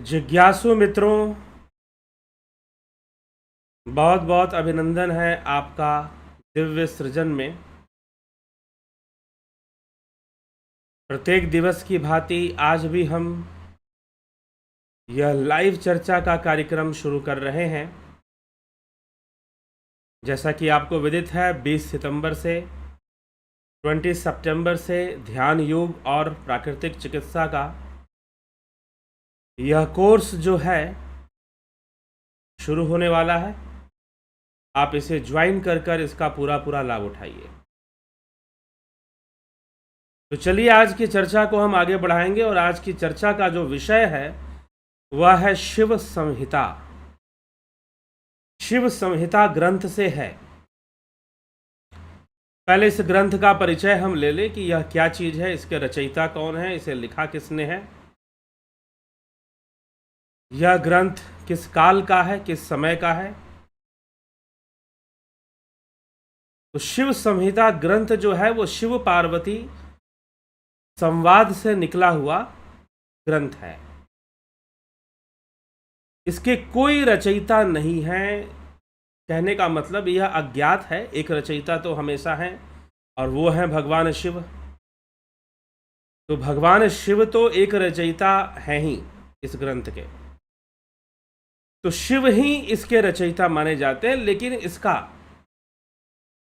जिज्ञासु मित्रों, बहुत बहुत अभिनंदन है आपका दिव्य सृजन में। प्रत्येक दिवस की भांति आज भी हम यह लाइव चर्चा का कार्यक्रम शुरू कर रहे हैं। जैसा कि आपको विदित है, 20 सितंबर से 20 सितंबर से ध्यान योग और प्राकृतिक चिकित्सा का यह कोर्स जो है शुरू होने वाला है। आप इसे ज्वाइन कर इसका पूरा लाभ उठाइए। तो चलिए आज की चर्चा को हम आगे बढ़ाएंगे और आज की चर्चा का जो विषय है वह है शिव संहिता। शिव संहिता ग्रंथ से है। पहले इस ग्रंथ का परिचय हम ले लें कि यह क्या चीज है, इसके रचयिता कौन है, इसे लिखा किसने है, यह ग्रंथ किस काल का है, किस समय का है। तो शिव संहिता ग्रंथ जो है वो शिव पार्वती संवाद से निकला हुआ ग्रंथ है। इसके कोई रचयिता नहीं है। कहने का मतलब यह अज्ञात है। एक रचयिता तो हमेशा है और वो है भगवान शिव। तो भगवान शिव तो एक रचयिता है ही इस ग्रंथ के। तो शिव ही इसके रचयिता माने जाते हैं, लेकिन इसका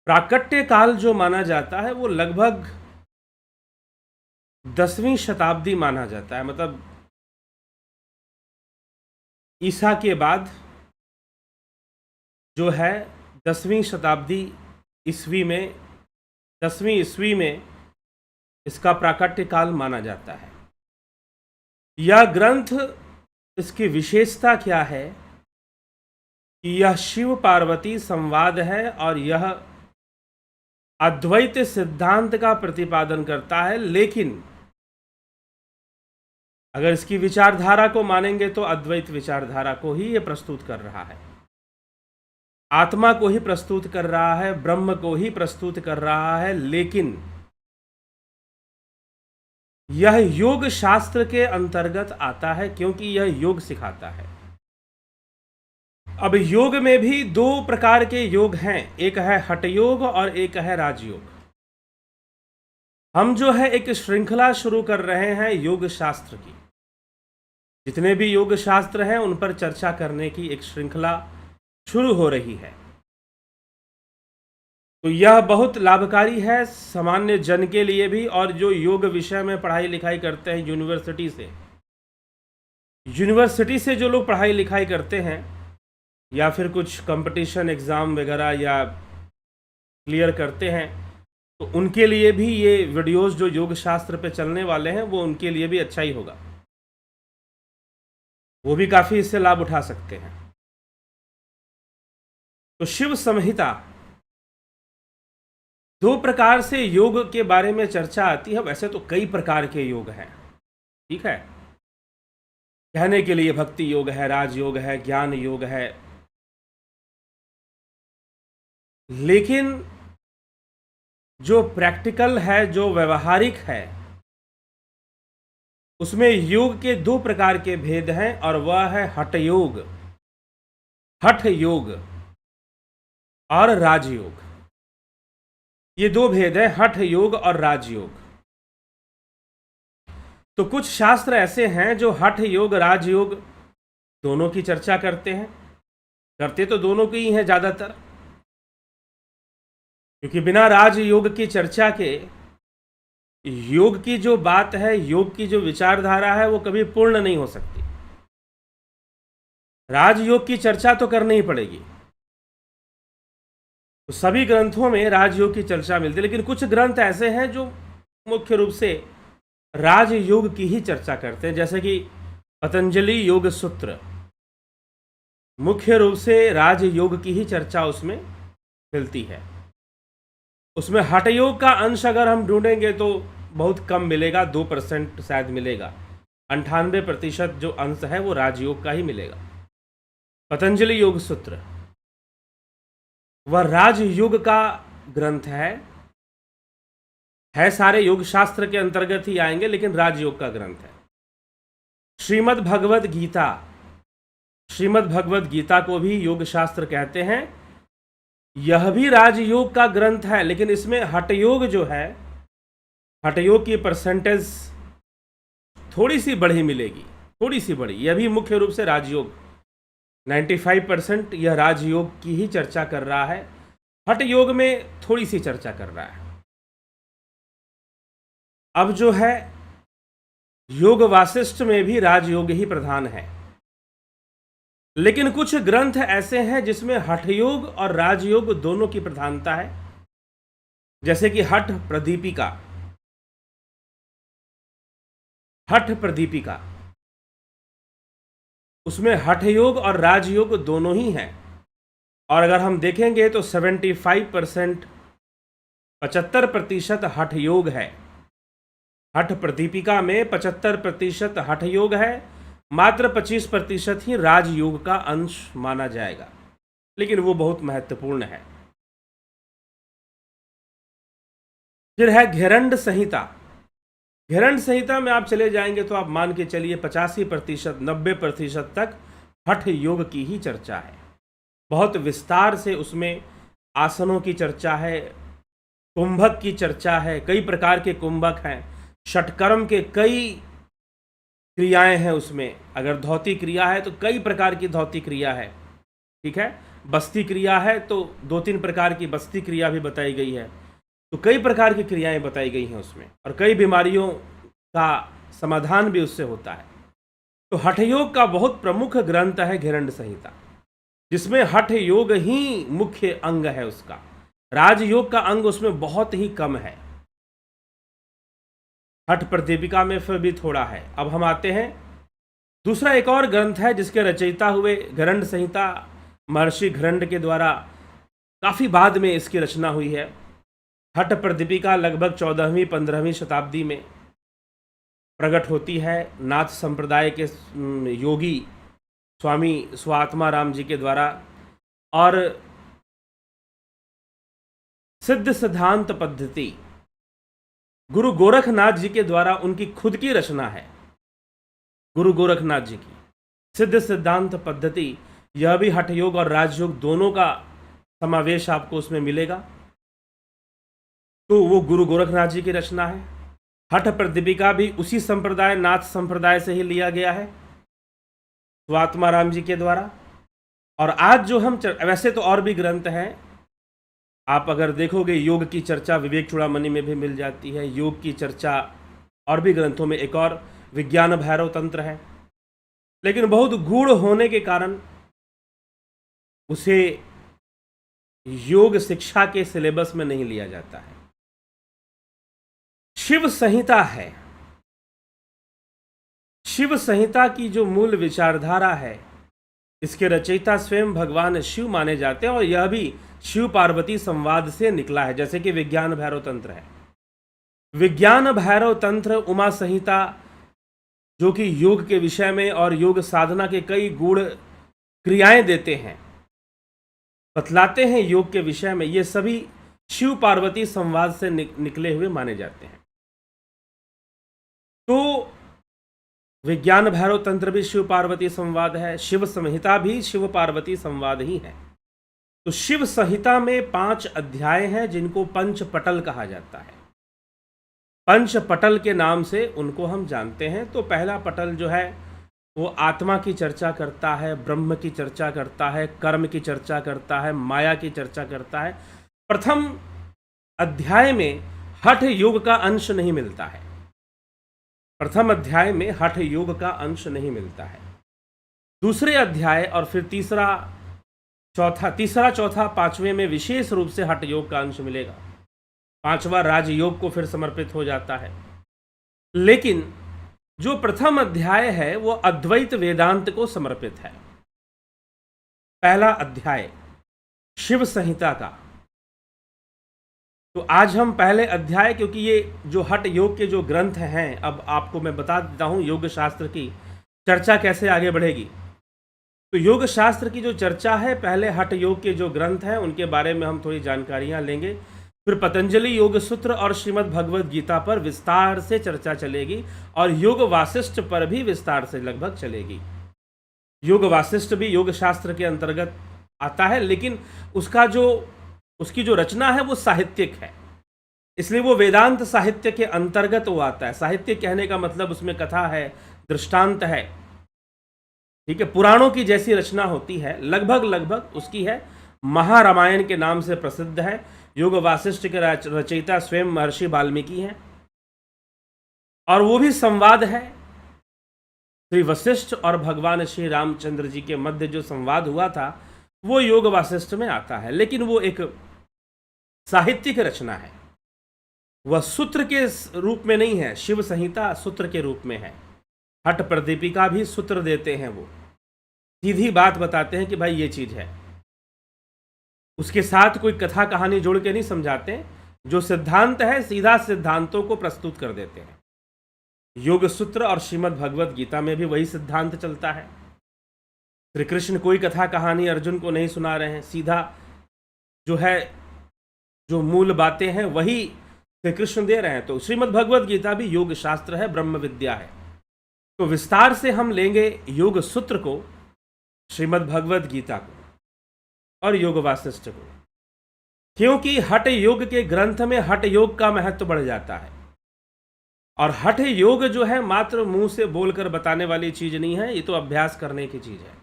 प्राकट्य काल जो माना जाता है वो लगभग 10वीं शताब्दी माना जाता है। मतलब ईसा के बाद जो है 10वीं शताब्दी ईस्वी में, 10वीं ईस्वी में इसका प्राकट्य काल माना जाता है। यह ग्रंथ, इसकी विशेषता क्या है कि यह शिव पार्वती संवाद है और यह अद्वैत सिद्धांत का प्रतिपादन करता है। लेकिन अगर इसकी विचारधारा को मानेंगे तो अद्वैत विचारधारा को ही ये प्रस्तुत कर रहा है। आत्मा को ही प्रस्तुत कर रहा है, ब्रह्म को ही प्रस्तुत कर रहा है। लेकिन यह योग शास्त्र के अंतर्गत आता है, क्योंकि यह योग सिखाता है। अब योग में भी दो प्रकार के योग हैं, एक है हठ योग और एक है राजयोग। हम जो है एक श्रृंखला शुरू कर रहे हैं योग शास्त्र की। जितने भी योग शास्त्र हैं उन पर चर्चा करने की एक श्रृंखला शुरू हो रही है। तो यह बहुत लाभकारी है सामान्य जन के लिए भी, और जो योग विषय में पढ़ाई लिखाई करते हैं यूनिवर्सिटी से जो लोग पढ़ाई लिखाई करते हैं या फिर कुछ कंपटीशन एग्ज़ाम वगैरह या क्लियर करते हैं, तो उनके लिए भी ये वीडियोस जो योग शास्त्र पे चलने वाले हैं वो उनके लिए भी अच्छा ही होगा। वो भी काफ़ी इससे लाभ उठा सकते हैं। तो शिव संहिता, दो प्रकार से योग के बारे में चर्चा आती है। वैसे तो कई प्रकार के योग हैं, ठीक है। कहने के लिए भक्ति योग है, राजयोग है, ज्ञान योग है, लेकिन जो प्रैक्टिकल है, जो व्यवहारिक है, उसमें योग के दो प्रकार के भेद हैं और वह है हठ योग और राजयोग। ये दो भेद है, हठ योग और राजयोग। तो कुछ शास्त्र ऐसे हैं जो हठ योग राजयोग दोनों की चर्चा करते हैं। करते तो दोनों की ही हैं ज्यादातर, क्योंकि बिना राजयोग की चर्चा के योग की जो बात है, योग की जो विचारधारा है, वो कभी पूर्ण नहीं हो सकती। राजयोग की चर्चा तो करनी ही पड़ेगी। तो सभी ग्रंथों में राजयोग की चर्चा मिलती है, लेकिन कुछ ग्रंथ ऐसे हैं जो मुख्य रूप से राजयोग की ही चर्चा करते हैं। जैसे कि पतंजलि योग सूत्र मुख्य रूप से राजयोग की ही चर्चा उसमें मिलती है। उसमें हठ योग का अंश अगर हम ढूंढेंगे तो बहुत कम मिलेगा, 2% शायद मिलेगा। 98% जो अंश है वो राजयोग का ही मिलेगा। पतंजलि योग सूत्र वह राजयोग का ग्रंथ है सारे योग शास्त्र के अंतर्गत ही आएंगे, लेकिन राजयोग का ग्रंथ है। श्रीमद् भगवद गीता, श्रीमद् भगवद गीता को भी योग शास्त्र कहते हैं। यह भी राजयोग का ग्रंथ है, लेकिन इसमें हठयोग जो है, हठयोग की परसेंटेज थोड़ी सी बढ़ी मिलेगी, थोड़ी सी बढ़ी। यह भी मुख्य रूप से राजयोग 95% यह राजयोग की ही चर्चा कर रहा है, हठयोग में थोड़ी सी चर्चा कर रहा है। अब जो है योग वासिष्ठ में भी राजयोग ही प्रधान है, लेकिन कुछ ग्रंथ ऐसे हैं जिसमें हठयोग और राजयोग दोनों की प्रधानता है, जैसे कि हठ प्रदीपिका। हठ प्रदीपिका उसमें हठयोग और राजयोग दोनों ही हैं। और अगर हम देखेंगे तो 75% 75% हठयोग है। हठ प्रदीपिका में 75% हठयोग है, मात्र 25% ही राजयोग का अंश माना जाएगा, लेकिन वो बहुत महत्वपूर्ण है। फिर है घेरंड संहिता। घेरंड संहिता में आप चले जाएंगे तो आप मान के चलिए 85% 90% तक हठ योग की ही चर्चा है। बहुत विस्तार से उसमें आसनों की चर्चा है, कुंभक की चर्चा है, कई प्रकार के कुंभक हैं, षटकर्म के कई क्रियाएं हैं उसमें। अगर धौती क्रिया है तो कई प्रकार की धौती क्रिया है, ठीक है। बस्ती क्रिया है तो 2-3 प्रकार की बस्ती क्रिया भी बताई गई है। तो कई प्रकार की क्रियाएं बताई गई हैं उसमें, और कई बीमारियों का समाधान भी उससे होता है। तो हठयोग का बहुत प्रमुख ग्रंथ है घेरंड संहिता, जिसमें हठ योग ही मुख्य अंग है उसका। राजयोग का अंग उसमें बहुत ही कम है। हठ प्रदीपिका में फिर भी थोड़ा है। अब हम आते हैं दूसरा एक और ग्रंथ है जिसके रचयिता हुए घेरंड संहिता महर्षि घेरंड के द्वारा काफी बाद में इसकी रचना हुई है। हठ प्रदीपिका लगभग 14वीं 15वीं शताब्दी में प्रकट होती है नाथ संप्रदाय के योगी स्वामी स्वात्माराम जी के द्वारा, और सिद्ध सिद्धांत पद्धति गुरु गोरखनाथ जी के द्वारा उनकी खुद की रचना है। गुरु गोरखनाथ जी की सिद्ध सिद्धांत पद्धति, यह भी हठयोग और राजयोग दोनों का समावेश आपको उसमें मिलेगा। तो वो गुरु गोरखनाथ जी की रचना है। हठ प्रदीपिका भी उसी संप्रदाय नाथ संप्रदाय से ही लिया गया है स्वात्माराम जी के द्वारा। और आज जो हम वैसे तो और भी ग्रंथ हैं, आप अगर देखोगे योग की चर्चा विवेक चूड़ामणि में भी मिल जाती है। योग की चर्चा और भी ग्रंथों में, एक और विज्ञान भैरव तंत्र है, लेकिन बहुत गूढ़ होने के कारण उसे योग शिक्षा के सिलेबस में नहीं लिया जाता है। शिव संहिता है। शिव संहिता की जो मूल विचारधारा है, इसके रचयिता स्वयं भगवान शिव माने जाते हैं, और यह भी शिव पार्वती संवाद से निकला है, जैसे कि विज्ञान भैरव तंत्र है। विज्ञान भैरव तंत्र उमा संहिता, जो कि योग के विषय में और योग साधना के कई गूढ़ क्रियाएं देते हैं, बतलाते हैं योग के विषय में, ये सभी शिव पार्वती संवाद से निकले हुए माने जाते हैं। तो विज्ञान भैरव तंत्र भी शिव पार्वती संवाद है, शिव संहिता भी शिव पार्वती संवाद ही है। तो शिव संहिता में 5 अध्याय हैं जिनको पंचपटल कहा जाता है। पंचपटल के नाम से उनको हम जानते हैं। तो पहला पटल जो है वो आत्मा की चर्चा करता है, ब्रह्म की चर्चा करता है, कर्म की चर्चा करता है, माया की चर्चा करता है। प्रथम अध्याय में हठ योग का अंश नहीं मिलता है। प्रथम अध्याय में हठ योग का अंश नहीं मिलता है। दूसरे अध्याय और फिर तीसरा चौथा 5वें में विशेष रूप से हठ योग का अंश मिलेगा। 5वां राजयोग को फिर समर्पित हो जाता है। लेकिन जो प्रथम अध्याय है वो अद्वैत वेदांत को समर्पित है। पहला अध्याय शिव संहिता का। तो आज हम पहले अध्याय, क्योंकि ये जो हठ योग के जो ग्रंथ हैं, अब आपको मैं बता देता हूँ योग शास्त्र की चर्चा कैसे आगे बढ़ेगी। तो योग शास्त्र की जो चर्चा है, पहले हठ योग के जो ग्रंथ हैं उनके बारे में हम थोड़ी जानकारियाँ लेंगे, फिर पतंजलि योग सूत्र और श्रीमद् भगवद गीता पर विस्तार से चर्चा चलेगी और योग वासिष्ठ पर भी विस्तार से लगभग चलेगी। योग वासिष्ठ भी योग शास्त्र के अंतर्गत आता है, लेकिन उसकी जो रचना है वो साहित्यिक है, इसलिए वो वेदांत साहित्य के अंतर्गत वो आता है। साहित्य कहने का मतलब उसमें कथा है, दृष्टांत है, ठीक है, पुराणों की जैसी रचना होती है, लगभग उसकी है। महारामायण के नाम से प्रसिद्ध है। योग वासिष्ठ के रचयिता स्वयं महर्षि वाल्मीकि हैं, और वो भी संवाद है। श्री वशिष्ठ और भगवान श्री रामचंद्र जी के मध्य जो संवाद हुआ था वो योग वासिष्ठ में आता है, लेकिन वो एक साहित्यिक रचना है, वह सूत्र के रूप में नहीं है। शिव संहिता सूत्र के रूप में है। हठ प्रदीपिका भी सूत्र देते हैं, वो सीधी बात बताते हैं कि भाई ये चीज है, उसके साथ कोई कथा कहानी जोड़ के नहीं समझाते। जो सिद्धांत है सीधा सिद्धांतों को प्रस्तुत कर देते हैं। योग सूत्र और श्रीमद् भगवद गीता में भी वही सिद्धांत चलता है। श्री कृष्ण कोई कथा कहानी अर्जुन को नहीं सुना रहे हैं, सीधा जो है जो मूल बातें हैं वही श्री कृष्ण दे रहे हैं। तो श्रीमद् भगवद गीता भी योग शास्त्र है, ब्रह्म विद्या है। तो विस्तार से हम लेंगे योग सूत्र को, श्रीमद् भगवद गीता को और योग वासिष्ठ को, क्योंकि हठ योग के ग्रंथ में हठ योग का महत्व बढ़ जाता है। और हठ योग जो है मात्र मुंह से बोलकर बताने वाली चीज नहीं है, ये तो अभ्यास करने की चीज है।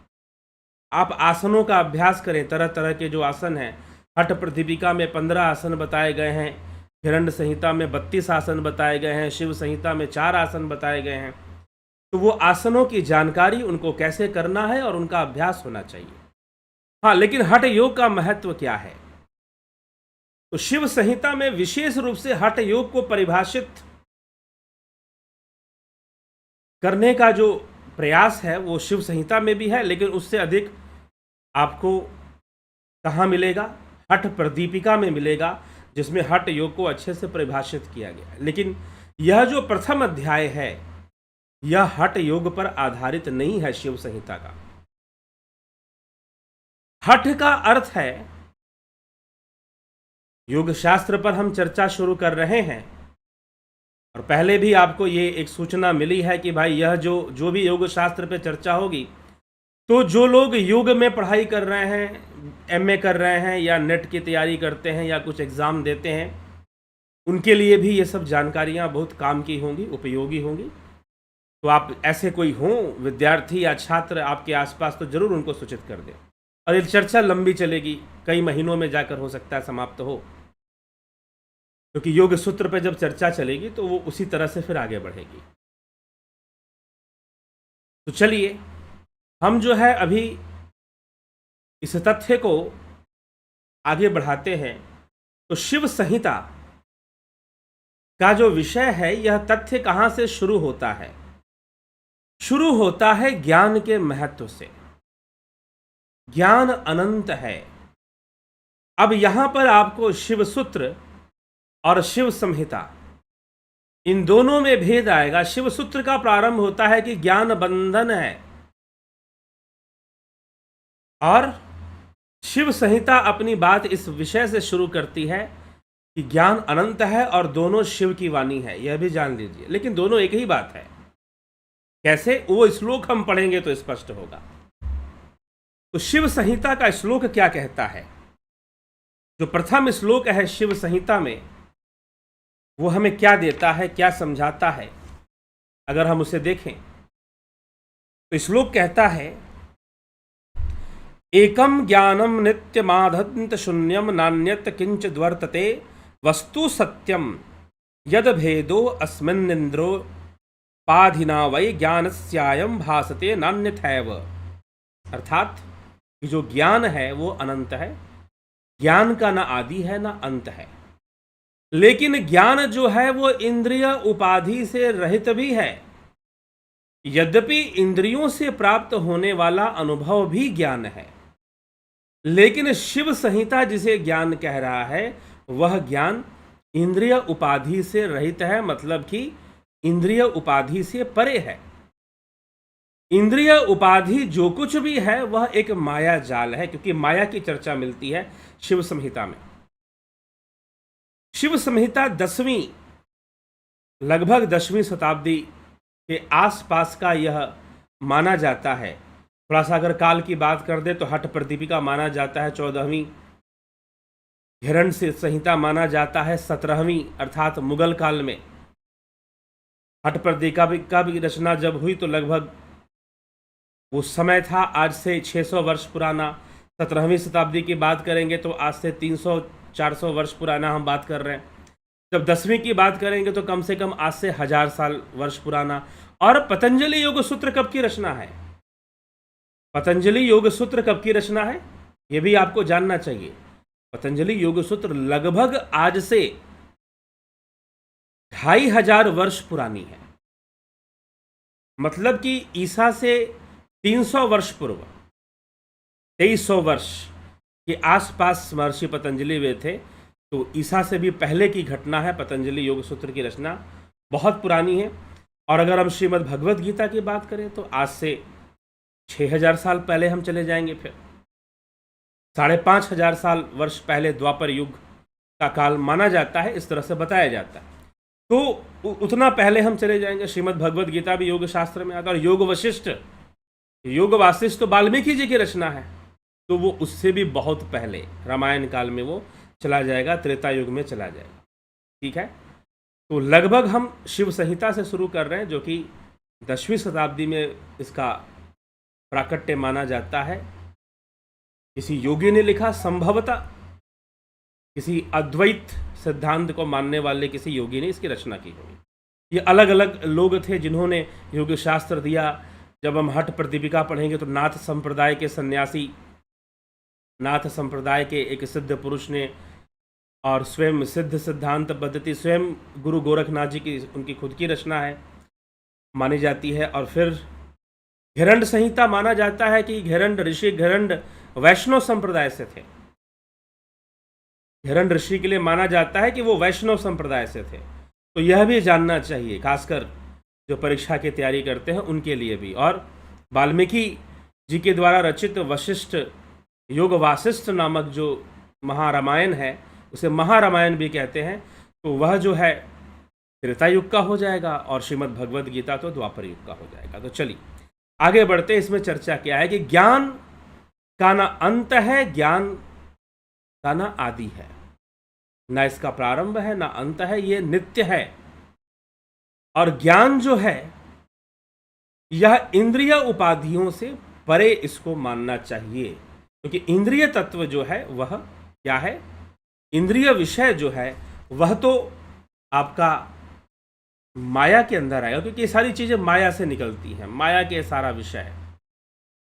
आप आसनों का अभ्यास करें, तरह तरह के जो आसन हैं। हठ प्रदीपिका में 15 आसन बताए गए हैं, हिरण्य संहिता में 32 आसन बताए गए हैं, शिव संहिता में 4 आसन बताए गए हैं। तो वो आसनों की जानकारी, उनको कैसे करना है और उनका अभ्यास होना चाहिए। हाँ, लेकिन हठ योग का महत्व क्या है? तो शिव संहिता में विशेष रूप से हठ योग को परिभाषित करने का जो प्रयास है वो शिव संहिता में भी है, लेकिन उससे अधिक आपको कहाँ मिलेगा? हठ प्रदीपिका में मिलेगा, जिसमें हठ योग को अच्छे से परिभाषित किया गया है। लेकिन यह जो प्रथम अध्याय है यह हठ योग पर आधारित नहीं है। शिव संहिता का हठ का अर्थ है, योग शास्त्र पर हम चर्चा शुरू कर रहे हैं और पहले भी आपको ये एक सूचना मिली है कि भाई यह जो भी योग शास्त्र पे चर्चा होगी, तो जो लोग योग में पढ़ाई कर रहे हैं, एमए कर रहे हैं या नेट की तैयारी करते हैं या कुछ एग्ज़ाम देते हैं, उनके लिए भी ये सब जानकारियाँ बहुत काम की होंगी, उपयोगी होंगी। तो आप ऐसे कोई हों विद्यार्थी या छात्र आपके आसपास, तो ज़रूर उनको सूचित कर दें। और ये चर्चा लंबी चलेगी, कई महीनों में जाकर हो सकता है समाप्त हो, क्योंकि योग सूत्र पर जब चर्चा चलेगी तो वो उसी तरह से फिर आगे बढ़ेगी। तो चलिए हम जो है अभी इस तथ्य को आगे बढ़ाते हैं। तो शिव संहिता का जो विषय है, यह तथ्य कहाँ से शुरू होता है? शुरू होता है ज्ञान के महत्व से। ज्ञान अनंत है। अब यहां पर आपको शिव सूत्र और शिव संहिता, इन दोनों में भेद आएगा। शिव सूत्र का प्रारंभ होता है कि ज्ञान बंधन है, और शिव संहिता अपनी बात इस विषय से शुरू करती है कि ज्ञान अनंत है और दोनों शिव की वाणी है। यह भी जान लीजिए, लेकिन दोनों एक ही बात है। कैसे? वो श्लोक हम पढ़ेंगे तो स्पष्ट होगा। तो शिव संहिता का श्लोक क्या कहता है? जो प्रथम श्लोक है शिव संहिता में, वो हमें क्या देता है, क्या समझाता है? अगर हम उसे देखें तो श्लोक कहता है, एकम ज्ञानम नित्यमाधंत शून्यम नान्यत किंच द्वर्तते वस्तु सत्यम यद भेदो अस्मिन्निंद्रो पाधिना वै ज्ञानस्यायम भासते नान्यथैव। अर्थात जो ज्ञान है वो अनंत है। ज्ञान का ना आदि है ना अंत है, लेकिन ज्ञान जो है वो इंद्रिय उपाधि से रहित भी है। यद्यपि इंद्रियों से प्राप्त होने वाला अनुभव भी ज्ञान है, लेकिन शिव संहिता जिसे ज्ञान कह रहा है वह ज्ञान इंद्रिय उपाधि से रहित है, मतलब कि इंद्रिय उपाधि से परे है। इंद्रिय उपाधि जो कुछ भी है वह एक माया जाल है, क्योंकि माया की चर्चा मिलती है शिव संहिता में। शिव संहिता 10वीं, लगभग 10वीं शताब्दी के आसपास का यह माना जाता है। थोड़ा सा अगर काल की बात कर दे तो हठ प्रदीपिका माना जाता है 14वीं, हिरण संहिता माना जाता है 17वीं, अर्थात मुगल काल में। हठ प्रदीपिका की रचना जब हुई तो लगभग वो समय था आज से 600 वर्ष पुराना। 17वीं शताब्दी की बात करेंगे तो आज से 300-400 वर्ष पुराना हम बात कर रहे हैं। जब 10वीं की बात करेंगे तो कम से कम आज से 1000 साल वर्ष पुराना। और पतंजलि योग सूत्र कब की रचना है? पतंजलि योग सूत्र कब की रचना है यह भी आपको जानना चाहिए। पतंजलि योग सूत्र लगभग आज से 2500 वर्ष पुरानी है। मतलब कि ईसा से 300 वर्ष पूर्व, 2300 वर्ष के आसपास महर्षि पतंजलि वे थे। तो ईसा से भी पहले की घटना है। पतंजलि योग सूत्र की रचना बहुत पुरानी है। और अगर हम श्रीमद् भगवद गीता की बात करें तो आज से 6000 साल पहले हम चले जाएंगे, फिर 5500 साल वर्ष पहले द्वापर युग का काल माना जाता है, इस तरह से बताया जाता है। तो उतना पहले हम चले जाएंगे। श्रीमद् भगवद गीता भी योग शास्त्र में आता है। और योग वशिष्ठ, योग वासिष्ठ तो वाल्मीकि जी की रचना है, तो वो उससे भी बहुत पहले रामायण काल में वो चला जाएगा, त्रेता युग में चला जाएगा। ठीक है, तो लगभग हम शिव संहिता से शुरू कर रहे हैं, जो कि 10वीं शताब्दी में इसका प्राकट्य माना जाता है। किसी योगी ने लिखा, संभवतः किसी अद्वैत सिद्धांत को मानने वाले किसी योगी ने इसकी रचना की होगी। ये अलग अलग लोग थे जिन्होंने योग शास्त्र दिया। जब हम हठ प्रदीपिका पढ़ेंगे तो नाथ संप्रदाय के सन्यासी, नाथ संप्रदाय के एक सिद्ध पुरुष ने, और स्वयं सिद्ध सिद्धांत पद्धति स्वयं गुरु गोरखनाथ जी की उनकी खुद की रचना है, मानी जाती है। और फिर घिरंड संहिता माना जाता है कि घिरंड ऋषि, घिरंड वैष्णव संप्रदाय से थे। घिरंड ऋषि के लिए माना जाता है कि वो वैष्णव संप्रदाय से थे। तो यह भी जानना चाहिए, खासकर जो परीक्षा की तैयारी करते हैं उनके लिए भी। और वाल्मीकि जी के द्वारा रचित वशिष्ठ योग वासिष्ठ नामक जो महारामायण है, उसे महारामायण भी कहते हैं, तो वह जो है त्रेता युग का हो जाएगा और श्रीमद् भगवद गीता तो द्वापर युग का हो जाएगा। तो चलिए आगे बढ़ते हैं। इसमें चर्चा क्या है कि ज्ञान का ना अंत है, ज्ञान का ना आदि है, ना इसका प्रारंभ है ना अंत है, ये नित्य है। और ज्ञान जो है यह इंद्रिय उपाधियों से परे इसको मानना चाहिए, क्योंकि इंद्रिय तत्व जो है वह क्या है, इंद्रिय विषय जो है वह तो आपका माया के अंदर आएगा, क्योंकि ये सारी चीजें माया से निकलती हैं, माया के सारा विषय है।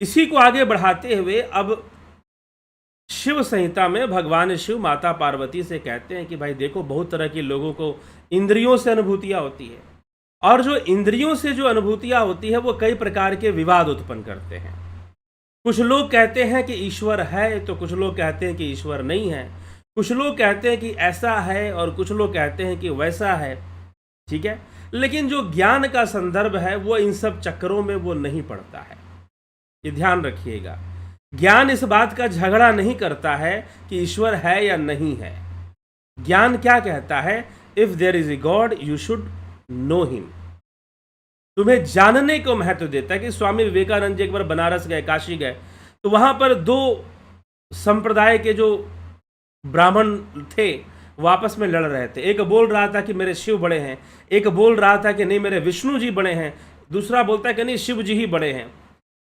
इसी को आगे बढ़ाते हुए अब शिव संहिता में भगवान शिव माता पार्वती से कहते हैं कि भाई देखो, बहुत तरह के लोगों को इंद्रियों से अनुभूतियां होती है, और जो इंद्रियों से जो अनुभूतियां होती है वो कई प्रकार के विवाद उत्पन्न करते हैं। कुछ लोग कहते हैं कि ईश्वर है, तो कुछ लोग कहते हैं कि ईश्वर नहीं है। कुछ लोग कहते हैं कि ऐसा है और कुछ लोग कहते हैं कि वैसा है। ठीक है, लेकिन जो ज्ञान का संदर्भ है वो इन सब चक्करों में वो नहीं पड़ता है। ये ध्यान रखिएगा, ज्ञान इस बात का झगड़ा नहीं करता है कि ईश्वर है या नहीं है। ज्ञान क्या कहता है, if there is a god you should know him. तुम्हें जानने को महत्व देता है। कि स्वामी विवेकानंद जी एक बार बनारस गए, काशी गए, तो वहां पर दो संप्रदाय के जो ब्राह्मण थे वो आपस में लड़ रहे थे। एक बोल रहा था कि मेरे शिव बड़े हैं, एक बोल रहा था कि नहीं मेरे विष्णु जी बड़े हैं, दूसरा बोलता है कि नहीं शिव जी ही बड़े हैं,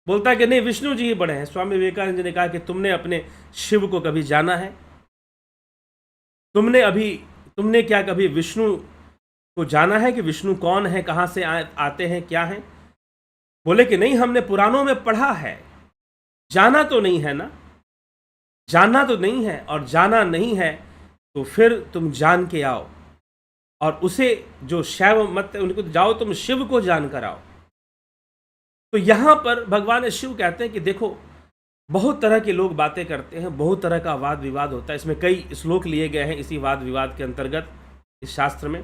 बोलता है कि नहीं विष्णु जी ही बड़े हैं। स्वामी विवेकानंद जी ने कहा कि तुमने अपने शिव को कभी जाना है? तुमने क्या कभी विष्णु को जाना है कि विष्णु कौन है, कहाँ से आते हैं, क्या हैं? बोले कि नहीं, हमने पुराणों में पढ़ा है, जाना तो नहीं है ना, जानना तो नहीं है, और जाना नहीं है तो फिर तुम जान के आओ, और उसे जो शैव मत उनको जाओ, तुम शिव को जान कर आओ। तो यहां पर भगवान शिव कहते हैं कि देखो, बहुत तरह के लोग बातें करते हैं, बहुत तरह का वाद विवाद होता है। इसमें कई श्लोक लिए गए हैं इसी वाद विवाद के अंतर्गत इस शास्त्र में।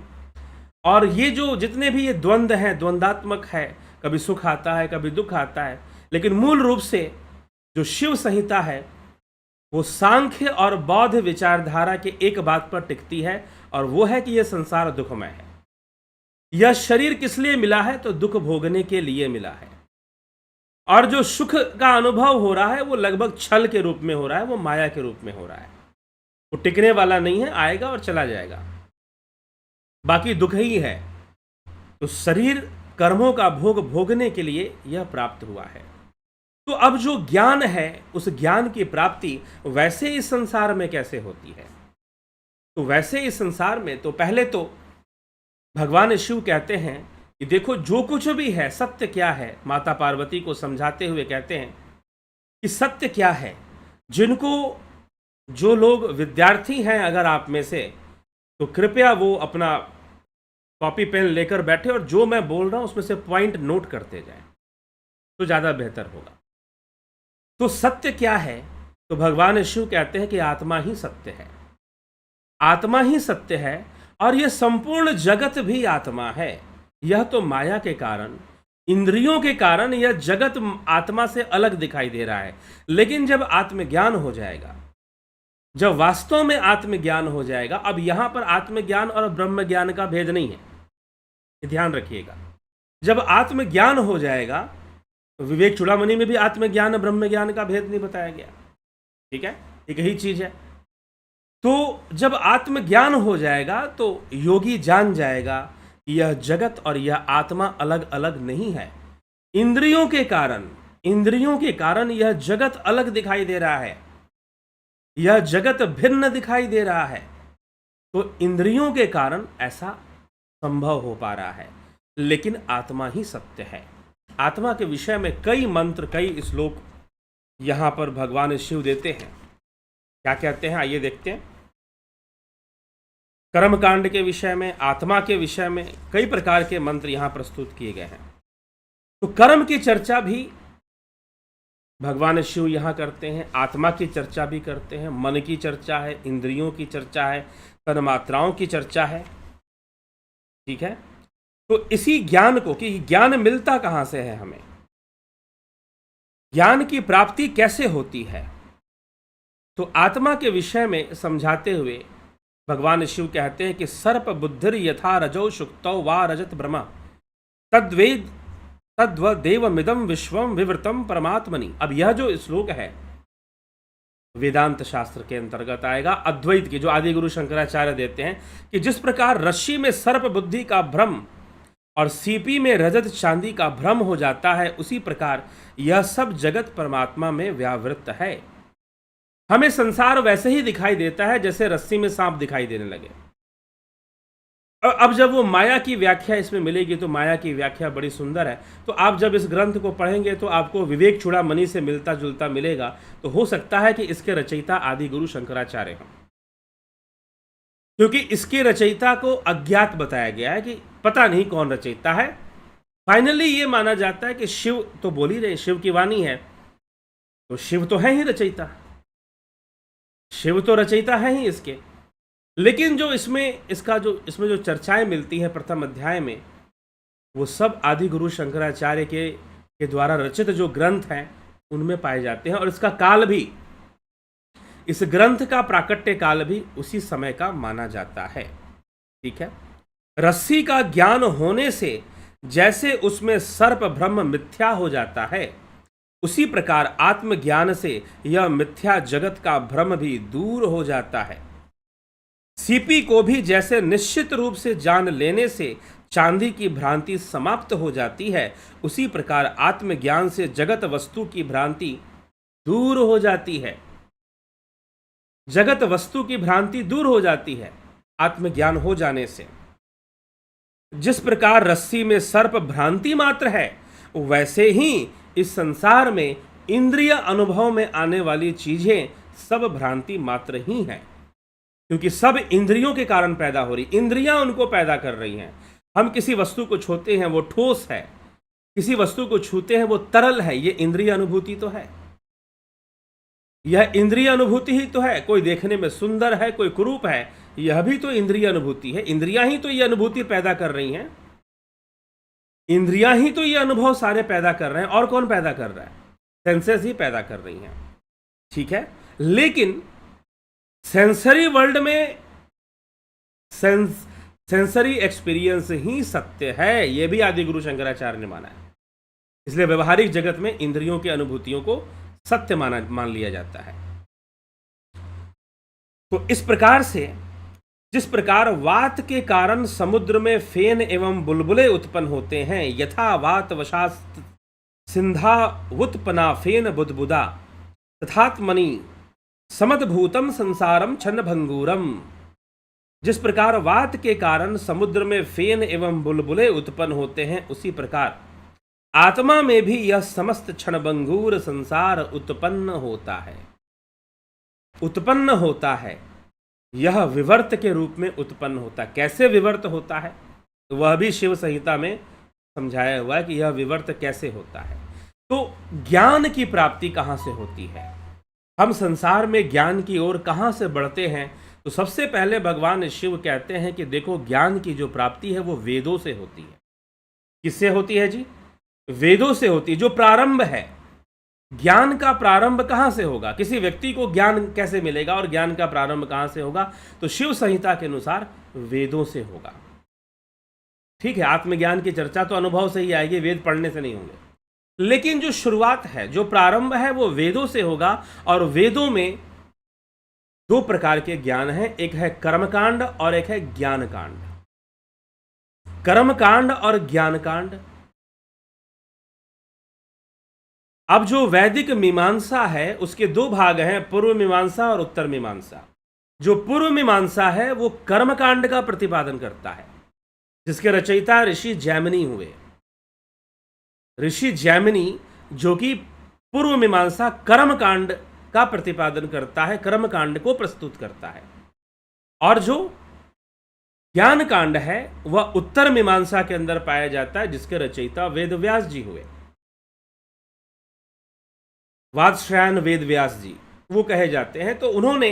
और ये जो जितने भी ये द्वंद्व हैं, द्वंद्वात्मक है, कभी सुख आता है कभी दुख आता है, लेकिन मूल रूप से जो शिव संहिता है वो सांख्य और बौद्ध विचारधारा के एक बात पर टिकती है, और वो है कि यह संसार दुखमय है। यह शरीर किस लिए मिला है? तो दुख भोगने के लिए मिला है। और जो सुख का अनुभव हो रहा है वो लगभग छल के रूप में हो रहा है, वो माया के रूप में हो रहा है। वो टिकने वाला नहीं है, आएगा और चला जाएगा, बाकी दुख ही है। तो शरीर कर्मों का भोग भोगने के लिए यह प्राप्त हुआ है। तो अब जो ज्ञान है, उस ज्ञान की प्राप्ति वैसे इस संसार में कैसे होती है? तो वैसे इस संसार में तो पहले तो भगवान शिव कहते हैं कि देखो जो कुछ भी है सत्य क्या है। माता पार्वती को समझाते हुए कहते हैं कि सत्य क्या है। जिनको, जो लोग विद्यार्थी हैं अगर आप में से, तो कृपया वो अपना कॉपी पेन लेकर बैठे और जो मैं बोल रहा हूं उसमें से पॉइंट नोट करते जाएं, तो ज़्यादा बेहतर होगा। तो सत्य क्या है? तो भगवान शिव कहते हैं कि आत्मा ही सत्य है। आत्मा ही सत्य है और यह संपूर्ण जगत भी आत्मा है। यह तो माया के कारण, इंद्रियों के कारण यह जगत आत्मा से अलग दिखाई दे रहा है। लेकिन जब आत्मज्ञान हो जाएगा, जब वास्तव में आत्मज्ञान हो जाएगा, अब यहां पर आत्मज्ञान और ब्रह्म ज्ञान का भेद नहीं है, ध्यान रखिएगा। जब आत्मज्ञान हो जाएगा, तो विवेक चूड़ामणि में भी आत्मज्ञान ब्रह्म ज्ञान का भेद नहीं बताया गया, ठीक है, एक ही चीज है। तो जब आत्मज्ञान हो जाएगा तो योगी जान जाएगा कि यह जगत और यह आत्मा अलग अलग नहीं है। इंद्रियों के कारण यह जगत अलग दिखाई दे रहा है, यह जगत भिन्न दिखाई दे रहा है। तो इंद्रियों के कारण ऐसा संभव हो पा रहा है, लेकिन आत्मा ही सत्य है। आत्मा के विषय में कई मंत्र, कई श्लोक यहां पर भगवान शिव देते हैं। क्या कहते हैं आइए देखते हैं। कर्मकांड के विषय में, आत्मा के विषय में कई प्रकार के मंत्र यहां प्रस्तुत किए गए हैं। तो कर्म की चर्चा भी भगवान शिव यहां करते हैं, आत्मा की चर्चा भी करते हैं, मन की चर्चा है, इंद्रियों की चर्चा है, तन्मात्राओं की चर्चा है, ठीक है। तो इसी ज्ञान को, कि ज्ञान मिलता कहां से है, हमें ज्ञान की प्राप्ति कैसे होती है, तो आत्मा के विषय में समझाते हुए भगवान शिव कहते हैं कि सर्प बुद्धिर यथा रजो शुक्तौ वा रजत ब्रह्म तद्वेद तद्व देवमिदं विश्वम विवृतम परमात्मनि। अब यह जो श्लोक है वेदांत शास्त्र के अंतर्गत आएगा, अद्वैत की, जो आदि गुरु शंकराचार्य देते हैं कि जिस प्रकार रस्सी में सर्प बुद्धि का भ्रम और सीपी में रजत चांदी का भ्रम हो जाता है, उसी प्रकार यह सब जगत परमात्मा में व्यावृत है। हमें संसार वैसे ही दिखाई देता है जैसे रस्सी में सांप दिखाई देने लगे। और अब जब वो माया की व्याख्या इसमें मिलेगी, तो माया की व्याख्या बड़ी सुंदर है। तो आप जब इस ग्रंथ को पढ़ेंगे तो आपको विवेक चूड़ामणि से मिलता जुलता मिलेगा। तो हो सकता है कि इसके रचयिता आदि गुरु शंकराचार्य हों, क्योंकि इसके रचयिता को अज्ञात बताया गया है कि पता नहीं कौन रचयिता है। फाइनली ये माना जाता है कि शिव तो बोल ही रहे, शिव की वाणी है, तो शिव तो है ही रचयिता, शिव तो रचयिता है ही इसके। लेकिन जो इसमें जो चर्चाएं मिलती हैं प्रथम अध्याय में, वो सब आदि गुरु शंकराचार्य के द्वारा रचित जो ग्रंथ हैं उनमें पाए जाते हैं। और इसका काल भी, इस ग्रंथ का प्राकट्य काल भी उसी समय का माना जाता है, ठीक है। रस्सी का ज्ञान होने से जैसे उसमें सर्प भ्रम मिथ्या हो जाता है, उसी प्रकार आत्मज्ञान से यह मिथ्या जगत का भ्रम भी दूर हो जाता है। सीपी को भी जैसे निश्चित रूप से जान लेने से चांदी की भ्रांति समाप्त हो जाती है, उसी प्रकार आत्मज्ञान से जगत वस्तु की भ्रांति दूर हो जाती है। जगत वस्तु की भ्रांति दूर हो जाती है आत्मज्ञान हो जाने से। जिस प्रकार रस्सी में सर्प भ्रांति मात्र है, वैसे ही इस संसार में इंद्रिय अनुभव में आने वाली चीजें सब भ्रांति मात्र ही हैं, क्योंकि सब इंद्रियों के कारण पैदा हो रही, इंद्रियां उनको पैदा कर रही हैं। हम किसी वस्तु को छूते हैं वो ठोस है, किसी वस्तु को छूते हैं वो तरल है, ये इंद्रिय अनुभूति तो है, यह इंद्रिय अनुभूति ही तो है। कोई देखने में सुंदर है, कोई कुरूप है, यह भी तो इंद्रिय अनुभूति है। इंद्रियां ही तो ये अनुभूति पैदा कर रही हैं, इंद्रियां ही तो ये अनुभव सारे पैदा कर रहे हैं। और कौन पैदा कर रहा है? सेंसेस ही पैदा कर रही हैं, ठीक है। लेकिन सेंसरी वर्ल्ड में सेंसरी एक्सपीरियंस ही सत्य है, यह भी आदि गुरु शंकराचार्य ने माना है। इसलिए व्यवहारिक जगत में इंद्रियों की अनुभूतियों को सत्य मान लिया जाता है। तो इस प्रकार से जिस प्रकार वात के कारण समुद्र में फेन एवं बुलबुले उत्पन्न होते हैं, यथा वात वशात सिंधा उत्पन्ना फेन बुदबुदा तथात्मनि समद्भूतम संसारम छन्न भंगूरम। जिस प्रकार वात के कारण समुद्र में फेन एवं बुलबुले उत्पन्न होते हैं, उसी प्रकार आत्मा में भी यह समस्त क्षणभंगूर संसार उत्पन्न होता है। यह विवर्त के रूप में उत्पन्न होता है। कैसे विवर्त होता है, तो वह भी शिव संहिता में समझाया हुआ है कि यह विवर्त कैसे होता है। तो ज्ञान की प्राप्ति कहाँ से होती है, हम संसार में ज्ञान की ओर कहाँ से बढ़ते हैं, तो सबसे पहले भगवान शिव कहते हैं कि देखो, ज्ञान की जो प्राप्ति है वो वेदों से होती है। किससे होती है जी? वेदों से होती है। जो प्रारंभ है, ज्ञान का प्रारंभ कहाँ से होगा, किसी व्यक्ति को ज्ञान कैसे मिलेगा और ज्ञान का प्रारंभ कहाँ से होगा, तो शिव संहिता के अनुसार वेदों से होगा। ठीक है, आत्मज्ञान की चर्चा तो अनुभव से ही आएगी, वेद पढ़ने से नहीं होंगे, लेकिन जो शुरुआत है, जो प्रारंभ है, वो वेदों से होगा। और वेदों में दो प्रकार के ज्ञान हैं, एक है कर्मकांड और एक है ज्ञानकांड। कर्मकांड और ज्ञानकांड। अब जो वैदिक मीमांसा है उसके दो भाग हैं, पूर्व मीमांसा और उत्तर मीमांसा। जो पूर्व मीमांसा है वो कर्मकांड का प्रतिपादन करता है, जिसके रचयिता ऋषि जैमिनी हुए। ऋषि जैमिनी जो कि पूर्व मीमांसा कर्मकांड का प्रतिपादन करता है, कर्मकांड को प्रस्तुत करता है। और जो ज्ञान कांड है वह उत्तर मीमांसा के अंदर पाया जाता है, जिसके रचयिता वेदव्यास जी हुए। वादश्रयण वेदव्यास जी वो कहे जाते हैं। तो उन्होंने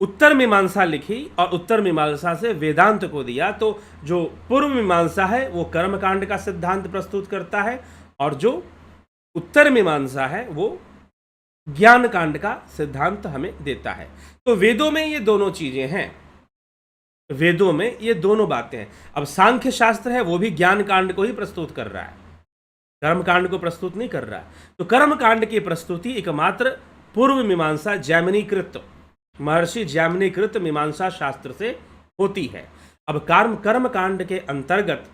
उत्तर मीमांसा लिखी और उत्तर मीमांसा से वेदांत को दिया। तो जो पूर्व मीमांसा है वो कर्मकांड का सिद्धांत प्रस्तुत करता है, और जो उत्तर मीमांसा है वो ज्ञान कांड का सिद्धांत हमें देता है। तो वेदों में ये दोनों चीजें हैं, वेदों में ये दोनों बातें हैं। अब सांख्य शास्त्र है वो भी ज्ञान कांड को ही प्रस्तुत कर रहा है, कर्म कांड को प्रस्तुत नहीं कर रहा है। तो कर्म कांड की प्रस्तुति एकमात्र पूर्व मीमांसा जैमिनीकृत, महर्षि जैमिनीकृत मीमांसा शास्त्र से होती है। अब कर्म कांड के अंतर्गत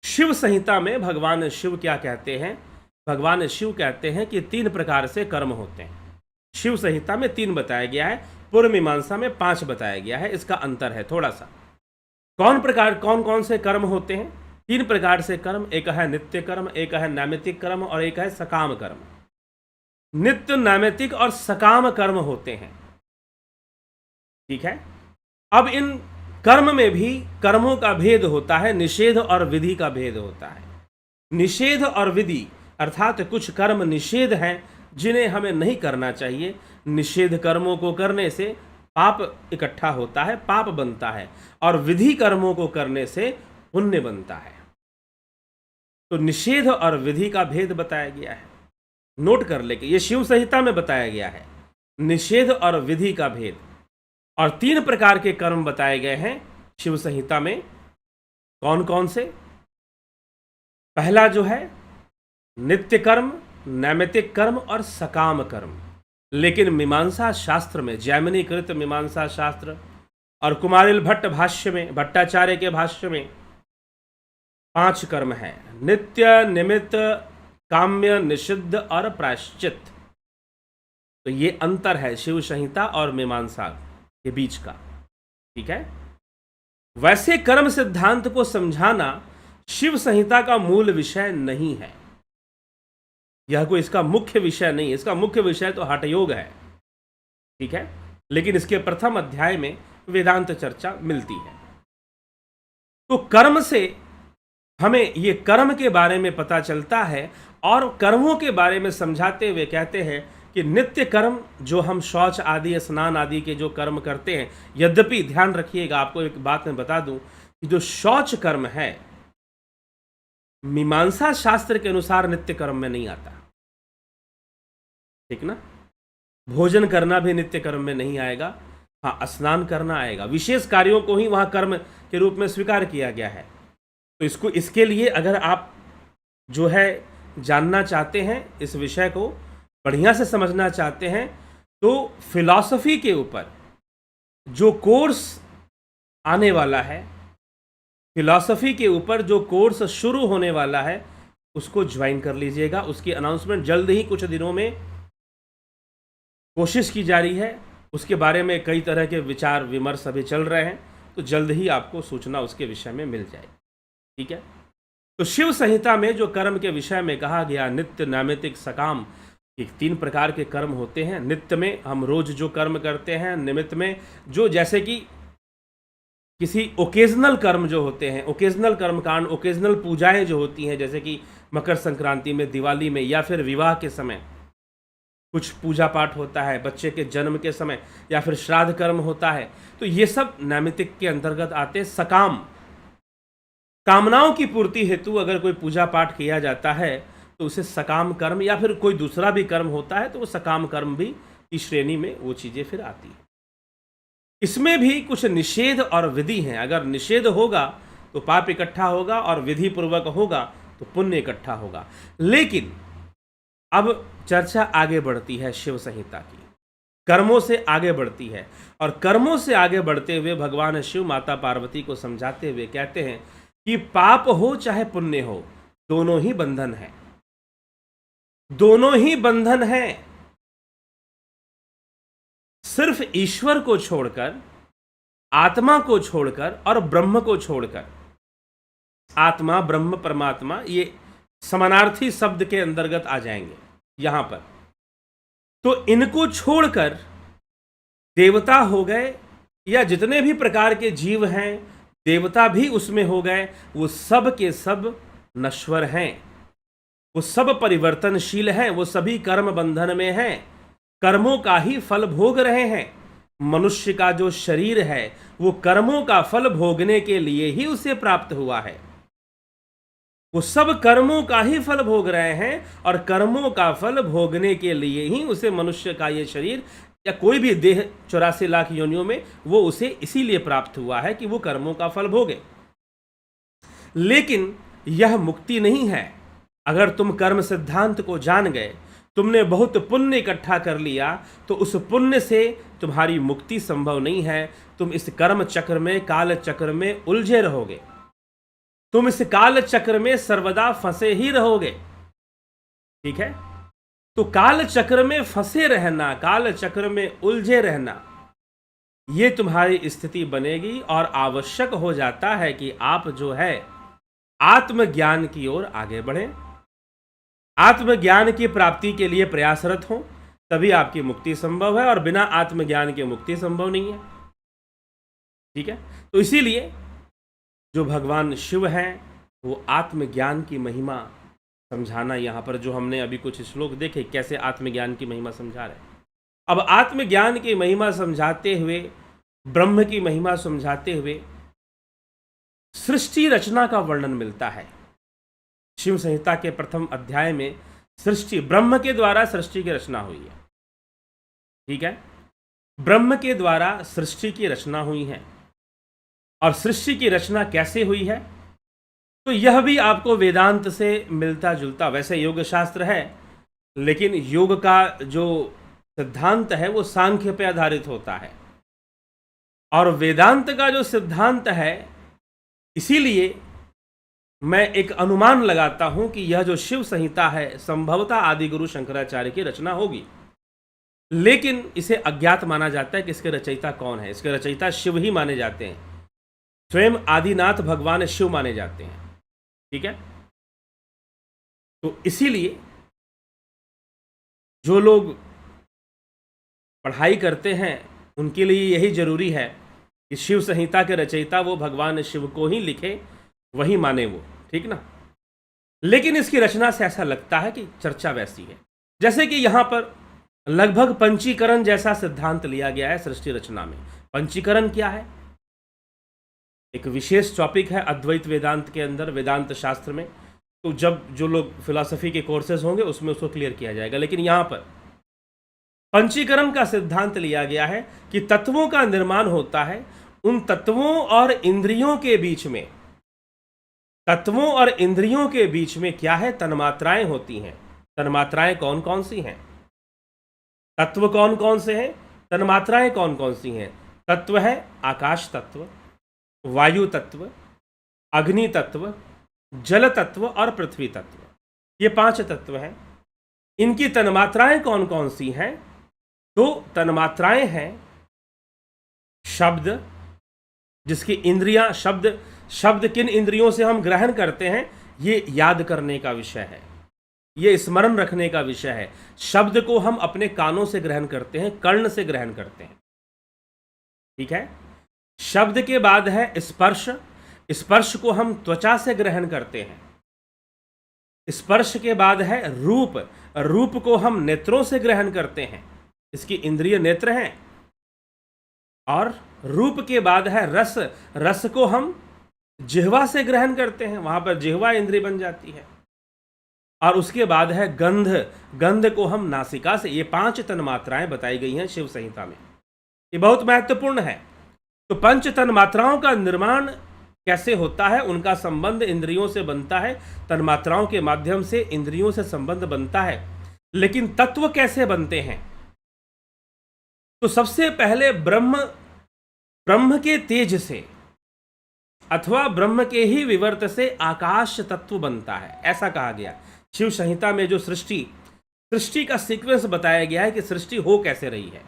शिव संहिता में भगवान शिव क्या कहते हैं? भगवान शिव कहते हैं कि 3 प्रकार से कर्म होते हैं। शिव संहिता में 3 बताया गया है, पूर्व मीमांसा में 5 बताया गया है। इसका अंतर है थोड़ा सा। कौन कौन से कर्म होते हैं? 3 प्रकार से कर्म, एक है नित्य कर्म, एक है नैमित्तिक कर्म और एक है सकाम कर्म। नित्य, नैमित्तिक और सकाम कर्म होते हैं। ठीक है। अब इन कर्म में भी कर्मों का भेद होता है, निषेध और विधि का भेद होता है। निषेध और विधि अर्थात कुछ कर्म निषेध हैं जिन्हें हमें नहीं करना चाहिए। निषेध कर्मों को करने से पाप इकट्ठा होता है, पाप बनता है, और विधि कर्मों को करने से पुण्य बनता है। तो निषेध और विधि का भेद बताया गया है, नोट कर लेके, ये शिव संहिता में बताया गया है, निषेध और विधि का भेद। और 3 प्रकार के कर्म बताए गए हैं शिव संहिता में। कौन कौन से? पहला जो है नित्य कर्म, नैमित्तिक कर्म और सकाम कर्म। लेकिन मीमांसा शास्त्र में, जैमिनीकृत मीमांसा शास्त्र और कुमारिल भट्ट भाष्य में, भट्टाचार्य के भाष्य में 5 कर्म हैं, नित्य, निमित्त, काम्य, निषिद्ध और प्रायश्चित। तो ये अंतर है शिव संहिता और मीमांसा के बीच का। ठीक है। वैसे कर्म सिद्धांत को समझाना शिव संहिता का मूल विषय नहीं है, यह कोई इसका मुख्य विषय नहीं है। इसका मुख्य विषय तो हठ योग है। ठीक है। लेकिन इसके प्रथम अध्याय में वेदांत चर्चा मिलती है। तो कर्म से हमें ये कर्म के बारे में पता चलता है, और कर्मों के बारे में समझाते हुए कहते हैं कि नित्य कर्म जो हम शौच आदि, स्नान आदि के जो कर्म करते हैं, यद्यपि ध्यान रखिएगा, आपको एक बात मैं बता दूं कि जो शौच कर्म है मीमांसा शास्त्र के अनुसार नित्य कर्म में नहीं आता। ठीक ना। भोजन करना भी नित्य कर्म में नहीं आएगा। हाँ, स्नान करना आएगा। विशेष कार्यों को ही वहाँ कर्म के रूप में स्वीकार किया गया है। तो इसके लिए अगर आप जो है जानना चाहते हैं, इस विषय को बढ़िया से समझना चाहते हैं, तो फिलॉसफी के ऊपर जो कोर्स आने वाला है, फिलॉसफी के ऊपर जो कोर्स शुरू होने वाला है, उसको ज्वाइन कर लीजिएगा। उसकी अनाउंसमेंट जल्द ही कुछ दिनों में कोशिश की जा रही है। उसके बारे में कई तरह के विचार विमर्श अभी चल रहे हैं, तो जल्द ही आपको सूचना उसके विषय में मिल जाएगी। ठीक है। तो शिव संहिता में जो कर्म के विषय में कहा गया, नित्य, नैमित्तिक, सकाम, एक 3 प्रकार के कर्म होते हैं। नित्य में हम रोज जो कर्म करते हैं, निमित्त में जो जैसे कि किसी ओकेजनल कर्म जो होते हैं, ओकेजनल कर्मकांड, ओकेजनल पूजाएं जो होती हैं, जैसे कि मकर संक्रांति में, दिवाली में, या फिर विवाह के समय कुछ पूजा पाठ होता है, बच्चे के जन्म के समय, या फिर श्राद्ध कर्म होता है, तो ये सब नैमित्तिक के अंतर्गत आते हैं। सकाम, कामनाओं की पूर्ति हेतु अगर कोई पूजा पाठ किया जाता है तो उसे सकाम कर्म, या फिर कोई दूसरा भी कर्म होता है तो वो सकाम कर्म भी की श्रेणी में वो चीज़ें फिर आती हैं। इसमें भी कुछ निषेध और विधि हैं। अगर निषेध होगा तो पाप इकट्ठा होगा, और विधि पूर्वक होगा तो पुण्य इकट्ठा होगा। लेकिन अब चर्चा आगे बढ़ती है शिव संहिता की, कर्मों से आगे बढ़ती है, और कर्मों से आगे बढ़ते हुए भगवान शिव माता पार्वती को समझाते हुए कहते हैं कि पाप हो चाहे पुण्य हो, दोनों ही बंधन है, दोनों ही बंधन है। सिर्फ ईश्वर को छोड़कर, आत्मा को छोड़कर और ब्रह्म को छोड़कर, आत्मा, ब्रह्म, परमात्मा, ये समानार्थी शब्द के अंतर्गत आ जाएंगे यहां पर। तो इनको छोड़कर देवता हो गए, या जितने भी प्रकार के जीव हैं, देवता भी उसमें हो गए, वो सब के सब नश्वर हैं, वो सब परिवर्तनशील हैं, वो सभी कर्म बंधन में हैं, कर्मों का ही फल भोग रहे हैं। मनुष्य का जो शरीर है वो कर्मों का फल भोगने के लिए ही उसे प्राप्त हुआ है। वो सब कर्मों का ही फल भोग रहे हैं, और कर्मों का फल भोगने के लिए ही उसे मनुष्य का ये शरीर या कोई भी देह 84 लाख योनियों में वो उसे इसीलिए प्राप्त हुआ है कि वो कर्मों का फल भोगे। लेकिन यह मुक्ति नहीं है। अगर तुम कर्म सिद्धांत को जान गए, तुमने बहुत पुण्य इकट्ठा कर लिया, तो उस पुण्य से तुम्हारी मुक्ति संभव नहीं है। तुम इस कर्म चक्र में, काल चक्र में उलझे रहोगे। तुम इस काल चक्र में सर्वदा फंसे ही रहोगे। ठीक है। तो काल चक्र में फंसे रहना, काल चक्र में उलझे रहना, ये तुम्हारी स्थिति बनेगी, और आवश्यक हो जाता है कि आप जो है आत्मज्ञान की ओर आगे बढ़ें, आत्मज्ञान की प्राप्ति के लिए प्रयासरत हों, तभी आपकी मुक्ति संभव है, और बिना आत्मज्ञान के मुक्ति संभव नहीं है। ठीक है। तो इसीलिए जो भगवान शिव हैं वो आत्मज्ञान की महिमा समझाना, यहाँ पर जो हमने अभी कुछ श्लोक देखे कैसे आत्मज्ञान की महिमा समझा रहे हैं। अब आत्मज्ञान की महिमा समझाते हुए, ब्रह्म की महिमा समझाते हुए सृष्टि रचना का वर्णन मिलता है। शिव संहिता के प्रथम अध्याय में सृष्टि, ब्रह्म के द्वारा सृष्टि की रचना हुई है। ठीक है। ब्रह्म के द्वारा सृष्टि की रचना हुई है, और सृष्टि की रचना कैसे हुई है, तो यह भी आपको वेदांत से मिलता जुलता, वैसे योग शास्त्र है, लेकिन योग का जो सिद्धांत है वो सांख्य पे आधारित होता है, और वेदांत का जो सिद्धांत है, इसीलिए मैं एक अनुमान लगाता हूं कि यह जो शिव संहिता है संभवतः आदि गुरु शंकराचार्य की रचना होगी। लेकिन इसे अज्ञात माना जाता है कि इसके रचयिता कौन है। इसके रचयिता शिव ही माने जाते हैं, स्वयं आदिनाथ भगवान शिव माने जाते हैं। ठीक है। तो इसीलिए जो लोग पढ़ाई करते हैं उनके लिए यही जरूरी है कि शिव संहिता के रचयिता वो भगवान शिव को ही लिखे, वही माने वो। ठीक ना। लेकिन इसकी रचना से ऐसा लगता है कि चर्चा वैसी है जैसे कि यहां पर लगभग पंचीकरण जैसा सिद्धांत लिया गया है सृष्टि रचना में। पंचीकरण क्या है? एक विशेष टॉपिक है अद्वैत वेदांत के अंदर, वेदांत शास्त्र में। तो जब जो लोग फिलॉसफी के कोर्सेज होंगे उसमें उसको क्लियर किया जाएगा। लेकिन यहाँ पर पंचीकरण का सिद्धांत लिया गया है कि तत्वों का निर्माण होता है उन तत्वों और इंद्रियों के बीच में। तत्वों और इंद्रियों के बीच में क्या है? तन्मात्राएं होती हैं। तन्मात्राएं कौन कौन सी हैं? तत्व कौन कौन से हैं? तन्मात्राएं कौन कौन सी हैं? तत्व है आकाश तत्व, वायु तत्व, अग्नि तत्व, जल तत्व और पृथ्वी तत्व। ये 5 तत्व हैं। इनकी तन्मात्राएं कौन कौन सी हैं? तो तन्मात्राएं हैं शब्द, जिसकी इंद्रियां, शब्द किन इंद्रियों से हम ग्रहण करते हैं, ये याद करने का विषय है, ये स्मरण रखने का विषय है। शब्द को हम अपने कानों से ग्रहण करते हैं, कर्ण से ग्रहण करते हैं, ठीक है। शब्द के बाद है स्पर्श, स्पर्श को हम त्वचा से ग्रहण करते हैं। स्पर्श के बाद है रूप, रूप को हम नेत्रों से ग्रहण करते हैं, इसकी इंद्रिय नेत्र हैं। और रूप के बाद है रस, रस को हम जिह्वा से ग्रहण करते हैं, वहां पर जिह्वा इंद्रिय बन जाती है। और उसके बाद है गंध, गंध को हम नासिका से। ये 5 तन्मात्राएं बताई गई हैं शिव संहिता में, ये बहुत महत्वपूर्ण है। तो पंच तन्मात्राओं का निर्माण कैसे होता है? उनका संबंध इंद्रियों से बनता है, तन्मात्राओं के माध्यम से इंद्रियों से संबंध बनता है। लेकिन तत्व कैसे बनते हैं? तो सबसे पहले ब्रह्म के तेज से अथवा ब्रह्म के ही विवर्त से आकाश तत्व बनता है, ऐसा कहा गया। शिव संहिता में जो सृष्टि का सीक्वेंस बताया गया है कि सृष्टि हो कैसे रही है,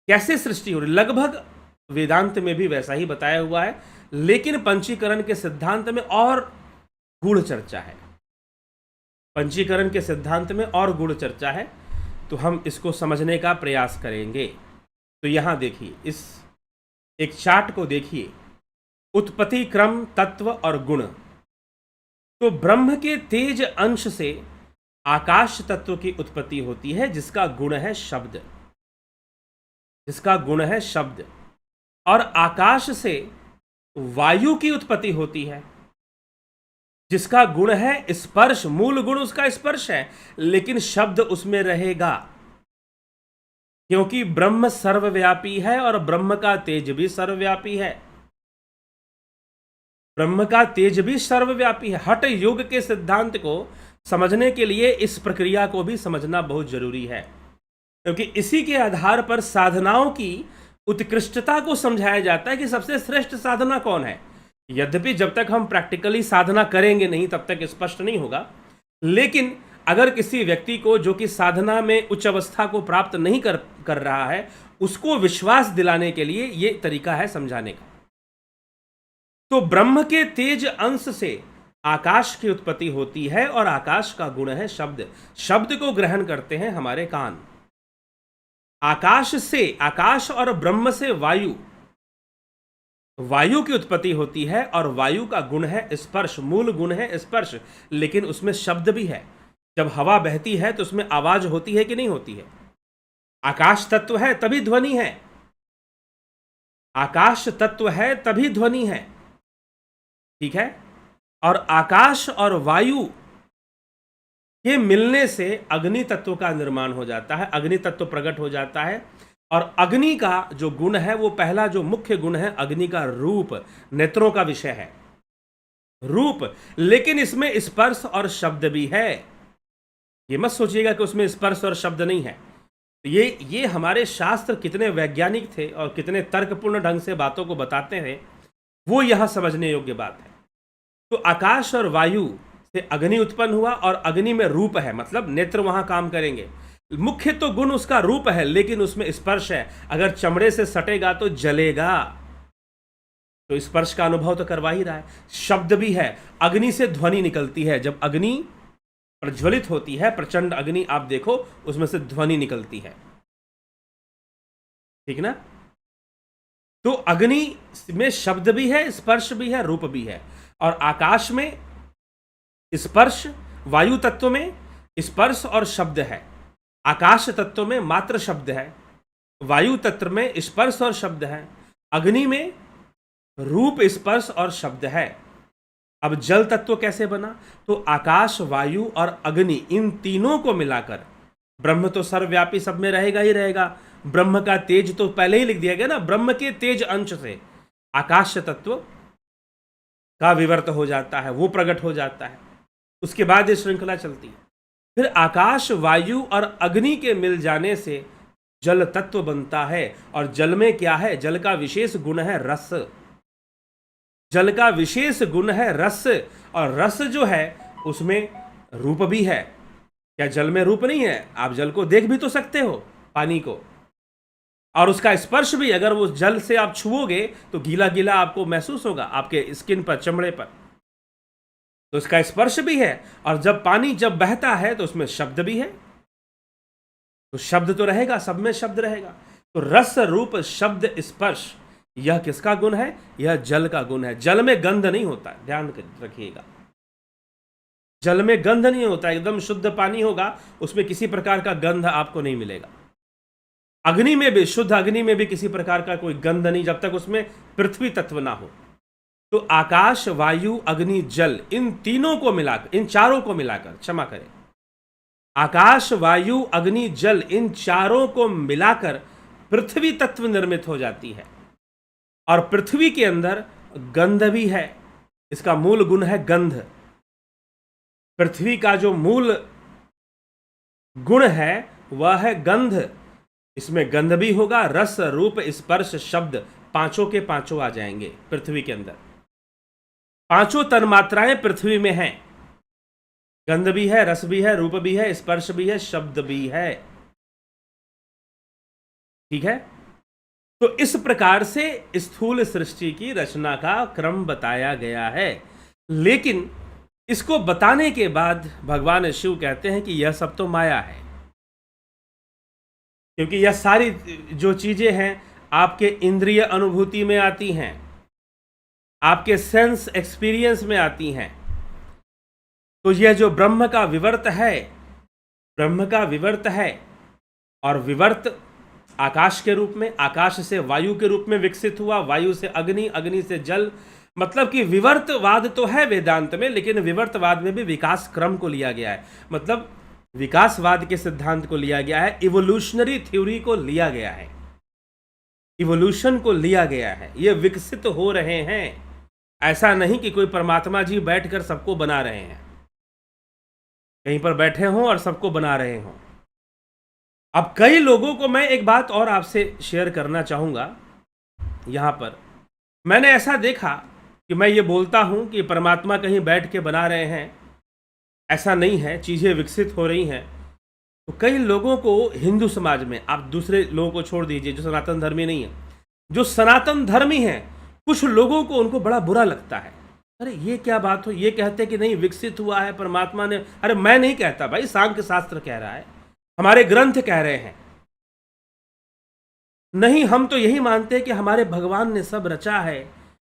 कैसे सृष्टि हो रही, लगभग वेदांत में भी वैसा ही बताया हुआ है। लेकिन पंचीकरण के सिद्धांत में और गूढ़ चर्चा है, पंचीकरण के सिद्धांत में और गूढ़ चर्चा है। तो हम इसको समझने का प्रयास करेंगे। तो यहां देखिए, इस एक चार्ट को देखिए, उत्पत्ति क्रम, तत्व और गुण। तो ब्रह्म के तेज अंश से आकाश तत्व की उत्पत्ति होती है, जिसका गुण है शब्द, जिसका गुण है शब्द। और आकाश से वायु की उत्पत्ति होती है, जिसका गुण है स्पर्श, मूल गुण उसका स्पर्श है, लेकिन शब्द उसमें रहेगा, क्योंकि ब्रह्म सर्वव्यापी है और ब्रह्म का तेज भी सर्वव्यापी है। ब्रह्म का तेज भी सर्वव्यापी है। हठ योग के सिद्धांत को समझने के लिए इस प्रक्रिया को भी समझना बहुत जरूरी है, क्योंकि इसी के आधार पर साधनाओं की उत्कृष्टता को समझाया जाता है कि सबसे श्रेष्ठ साधना कौन है। यद्यपि जब तक हम प्रैक्टिकली साधना करेंगे नहीं, तब तक स्पष्ट नहीं होगा। लेकिन अगर किसी व्यक्ति को, जो कि साधना में उच्च अवस्था को प्राप्त नहीं कर रहा है, उसको विश्वास दिलाने के लिए ये तरीका है समझाने का। तो ब्रह्म के तेज अंश से आकाश की उत्पत्ति होती है, और आकाश का गुण है शब्द। शब्द को ग्रहण करते हैं हमारे कान। आकाश से, आकाश और ब्रह्म से वायु, वायु की उत्पत्ति होती है, और वायु का गुण है स्पर्श, मूल गुण है स्पर्श, लेकिन उसमें शब्द भी है। जब हवा बहती है तो उसमें आवाज होती है कि नहीं होती है? आकाश तत्व है तभी ध्वनि है, आकाश तत्व है तभी ध्वनि है, ठीक है। और आकाश और वायु के मिलने से अग्नि तत्व का निर्माण हो जाता है, अग्नि तत्व प्रकट हो जाता है। और अग्नि का जो गुण है, वो पहला जो मुख्य गुण है अग्नि का रूप, नेत्रों का विषय है रूप। लेकिन इसमें स्पर्श और शब्द भी है, ये मत सोचिएगा कि उसमें स्पर्श और शब्द नहीं है। ये हमारे शास्त्र कितने वैज्ञानिक थे और कितने तर्कपूर्ण ढंग से बातों को बताते हैं, वो यहां समझने योग्य बात है। तो आकाश और वायु से अग्नि उत्पन्न हुआ, और अग्नि में रूप है, मतलब नेत्र वहां काम करेंगे। मुख्य तो गुण उसका रूप है, लेकिन उसमें स्पर्श है। अगर चमड़े से सटेगा तो जलेगा, तो स्पर्श का अनुभव तो करवा ही रहा है। शब्द भी है, अग्नि से ध्वनि निकलती है। जब अग्नि प्रज्वलित होती है, प्रचंड अग्नि, आप देखो उसमें से ध्वनि निकलती है, ठीक ना। तो अग्नि में शब्द भी है, स्पर्श भी है, रूप भी है। और आकाश में स्पर्श, वायु तत्व में स्पर्श और शब्द है, आकाश तत्व में मात्र शब्द है, वायु तत्व में स्पर्श और शब्द है, अग्नि में रूप, स्पर्श और शब्द है। अब जल तत्व कैसे बना? तो आकाश, वायु और अग्नि, इन तीनों को मिलाकर ब्रह्म तो सर्वव्यापी, सब में रहेगा ही रहेगा। ब्रह्म का तेज तो पहले ही लिख दिया गया ना, ब्रह्म के तेज अंश से आकाश तत्व का विवर्त हो जाता है, वो प्रकट हो जाता है। उसके बाद ये श्रृंखला चलती है। फिर आकाश, वायु और अग्नि के मिल जाने से जल तत्व बनता है। और जल में क्या है? जल का विशेष गुण है रस। जल का विशेष गुण है रस। और रस जो है उसमें रूप भी है। क्या जल में रूप नहीं है? आप जल को देख भी तो सकते हो, पानी को, और उसका स्पर्श भी। अगर वो जल से आप छुओगे तो गीला गीला आपको महसूस होगा आपके स्किन पर, चमड़े पर, तो उसका स्पर्श भी है। और जब पानी जब बहता है तो उसमें शब्द भी है, तो शब्द तो रहेगा, सब में शब्द रहेगा। तो रस, रूप, शब्द, स्पर्श, यह किसका गुण है? यह जल का गुण है। जल में गंध नहीं होता, ध्यान रखिएगा। जल में गंध नहीं होता, एकदम शुद्ध पानी होगा, उसमें किसी प्रकार का गंध आपको नहीं मिलेगा। अग्नि में भी, शुद्ध अग्नि में भी किसी प्रकार का कोई गंध नहीं, जब तक उसमें पृथ्वी तत्व ना हो। तो आकाश, वायु, अग्नि, जल, इन तीनों को मिलाकर, इन चारों को मिलाकर, क्षमा करें, आकाश, वायु, अग्नि, जल, इन चारों को मिलाकर पृथ्वी तत्व निर्मित हो जाती है। और पृथ्वी के अंदर गंध भी है। इसका मूल गुण है गंध। पृथ्वी का जो मूल गुण है वह है गंध। इसमें गंध भी होगा, रस, रूप, स्पर्श, शब्द, पांचों के पांचों आ जाएंगे पृथ्वी के अंदर। पांचों तन्मात्राएं पृथ्वी में हैं। गंध भी है, रस भी है, रूप भी है, स्पर्श भी है, शब्द भी है। ठीक है। तो इस प्रकार से स्थूल सृष्टि की रचना का क्रम बताया गया है। लेकिन इसको बताने के बाद भगवान शिव कहते हैं कि यह सब तो माया है, क्योंकि यह सारी जो चीजें हैं आपके इंद्रिय अनुभूति में आती हैं, आपके सेंस एक्सपीरियंस में आती हैं। तो यह जो ब्रह्म का विवर्त है, ब्रह्म का विवर्त है, और विवर्त आकाश के रूप में, आकाश से वायु के रूप में विकसित हुआ, वायु से अग्नि, अग्नि से जल। मतलब कि विवर्तवाद तो है वेदांत में, लेकिन विवर्तवाद में भी विकास क्रम को लिया गया है। मतलब विकासवाद के सिद्धांत को लिया गया है, इवोल्यूशनरी थ्योरी को लिया गया है, इवोल्यूशन को लिया गया है। ये विकसित हो रहे हैं। ऐसा नहीं कि कोई परमात्मा जी बैठकर सबको बना रहे हैं, कहीं पर बैठे हों और सबको बना रहे हों। अब कई लोगों को मैं एक बात और आपसे शेयर करना चाहूंगा। यहां पर मैंने ऐसा देखा कि मैं ये बोलता हूं कि परमात्मा कहीं बैठ के बना रहे हैं, ऐसा नहीं है, चीज़ें विकसित हो रही हैं। तो कई लोगों को हिंदू समाज में, आप दूसरे लोगों को छोड़ दीजिए जो सनातन धर्मी नहीं है, जो सनातन धर्मी हैं, कुछ लोगों को उनको बड़ा बुरा लगता है। अरे ये क्या बात हो, ये कहते कि नहीं विकसित हुआ है परमात्मा ने। अरे मैं नहीं कहता भाई, सांख्य शास्त्र कह रहा है, हमारे ग्रंथ कह रहे हैं। नहीं, हम तो यही मानते हैं कि हमारे भगवान ने सब रचा है,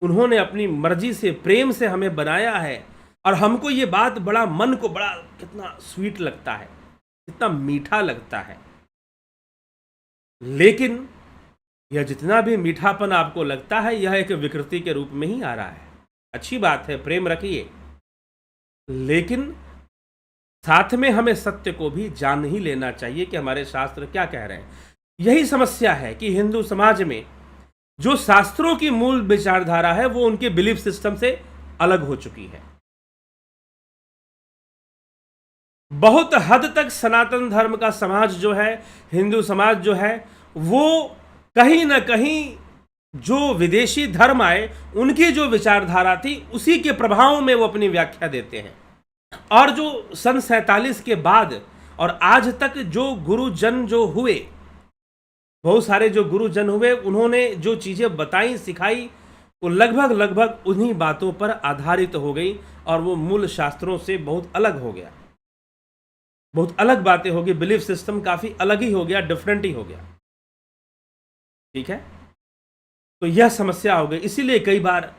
उन्होंने अपनी मर्जी से, प्रेम से हमें बनाया है। और हमको ये बात बड़ा, मन को बड़ा, कितना स्वीट लगता है, कितना मीठा लगता है। लेकिन यह जितना भी मीठापन आपको लगता है, यह एक विकृति के रूप में ही आ रहा है। अच्छी बात है, प्रेम रखिए, लेकिन साथ में हमें सत्य को भी जान ही लेना चाहिए कि हमारे शास्त्र क्या कह रहे हैं। यही समस्या है कि हिंदू समाज में जो शास्त्रों की मूल विचारधारा है वो उनके बिलीफ सिस्टम से अलग हो चुकी है। बहुत हद तक सनातन धर्म का समाज जो है, हिंदू समाज जो है, वो कहीं ना कहीं जो विदेशी धर्म आए उनकी जो विचारधारा थी उसी के प्रभाव में वो अपनी व्याख्या देते हैं। और जो सन 47 के बाद और आज तक जो गुरुजन जो हुए, बहुत सारे जो गुरुजन हुए, उन्होंने जो चीज़ें बताई, सिखाई, वो लगभग उन्हीं बातों पर आधारित हो गई और वो मूल शास्त्रों से बहुत अलग हो गया, बहुत अलग बातें हो गई, बिलीफ सिस्टम काफ़ी अलग ही हो गया, डिफरेंट ही हो गया। ठीक है, तो यह समस्या हो गई। इसीलिए कई बार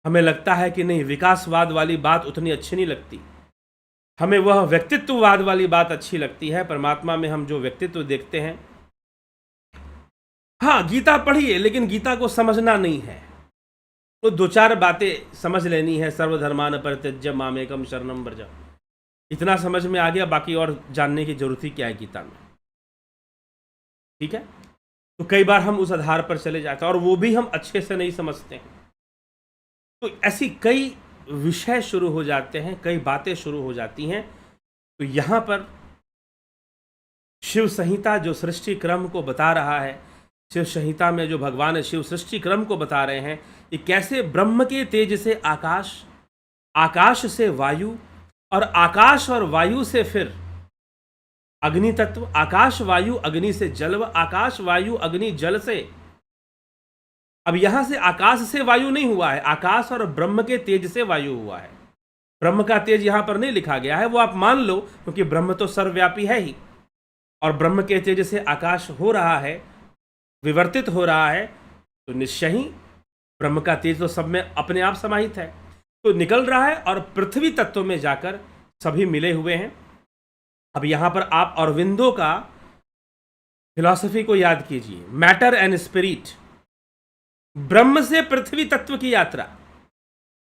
हमें लगता है कि नहीं, विकासवाद वाली बात उतनी अच्छी नहीं लगती, हमें वह व्यक्तित्ववाद वाली बात अच्छी लगती है। परमात्मा में हम जो व्यक्तित्व देखते हैं, हाँ गीता पढ़िए, लेकिन गीता को समझना नहीं है, तो दो चार बातें समझ लेनी है। सर्वधर्मान परित्यज्य मामेकम शरणम व्रज, इतना समझ में आ गया, बाकी और जानने की जरूरत ही क्या है गीता में। ठीक है, तो कई बार हम उस आधार पर चले जाते हैं और वो भी हम अच्छे से नहीं समझते हैं। तो ऐसी कई विषय शुरू हो जाते हैं, कई बातें शुरू हो जाती हैं। तो यहाँ पर शिव संहिता जो सृष्टि क्रम को बता रहा है, शिव संहिता में जो भगवान शिव सृष्टि क्रम को बता रहे हैं कि कैसे ब्रह्म के तेज से आकाश, आकाश से वायु, और आकाश और वायु से फिर अग्नि तत्व, आकाश वायु अग्नि से जल, व आकाश वायु अग्नि जल से। अब यहां से आकाश से वायु नहीं हुआ है, आकाश और ब्रह्म के तेज से वायु हुआ है। ब्रह्म का तेज यहां पर नहीं लिखा गया है, वो आप मान लो, क्योंकि ब्रह्म तो सर्वव्यापी है ही, और ब्रह्म के तेज से आकाश हो रहा है, विवर्तित हो रहा है, तो निश्चय ही ब्रह्म का तेज तो सब में अपने आप समाहित है, तो निकल रहा है और पृथ्वी तत्व में जाकर सभी मिले हुए हैं। अब यहां पर आप अरविंदो का फिलॉसफी को याद कीजिए, मैटर एंड स्पिरिट, ब्रह्म से पृथ्वी तत्व की यात्रा।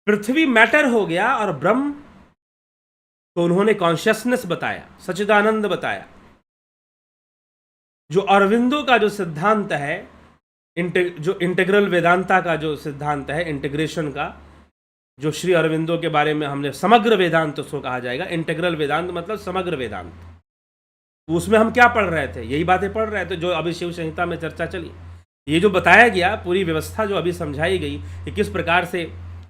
पृथ्वी मैटर हो गया और ब्रह्म को उन्होंने कॉन्शियसनेस बताया, सच्चिदानंद बताया। जो अरविंदो का जो सिद्धांत है, जो इंटीग्रल वेदांता का जो सिद्धांत है, इंटीग्रेशन का, जो श्री अरविंदो के बारे में हमने समग्र वेदांत उसको कहा जाएगा। इंटीग्रल वेदांत मतलब समग्र वेदांत। उसमें हम क्या पढ़ रहे थे? यही बातें पढ़ रहे थे जो अभी शिव संहिता में चर्चा चली। ये जो बताया गया, पूरी व्यवस्था जो अभी समझाई गई कि किस प्रकार से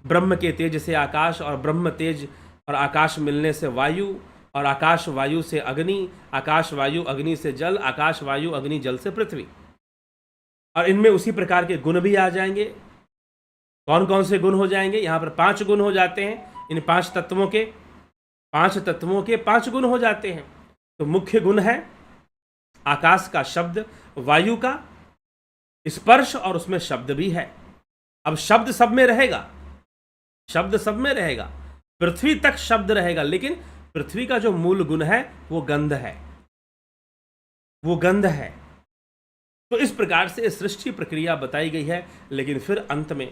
ब्रह्म के तेज से आकाश, और ब्रह्म तेज और आकाश मिलने से वायु, और आकाश वायु से अग्नि, आकाश वायु अग्नि से जल, आकाश वायु अग्नि जल से पृथ्वी, और इनमें उसी प्रकार के गुण भी आ जाएंगे। कौन कौन से गुण हो जाएंगे? यहाँ पर 5 गुण हो जाते हैं। इन 5 तत्वों के 5 गुण हो जाते हैं। तो मुख्य गुण है आकाश का शब्द, वायु का स्पर्श, और उसमें शब्द भी है। अब शब्द सब में रहेगा, शब्द सब में रहेगा, पृथ्वी तक शब्द रहेगा, लेकिन पृथ्वी का जो मूल गुण है वो गंध है, वो गंध है। तो इस प्रकार से सृष्टि प्रक्रिया बताई गई है। लेकिन फिर अंत में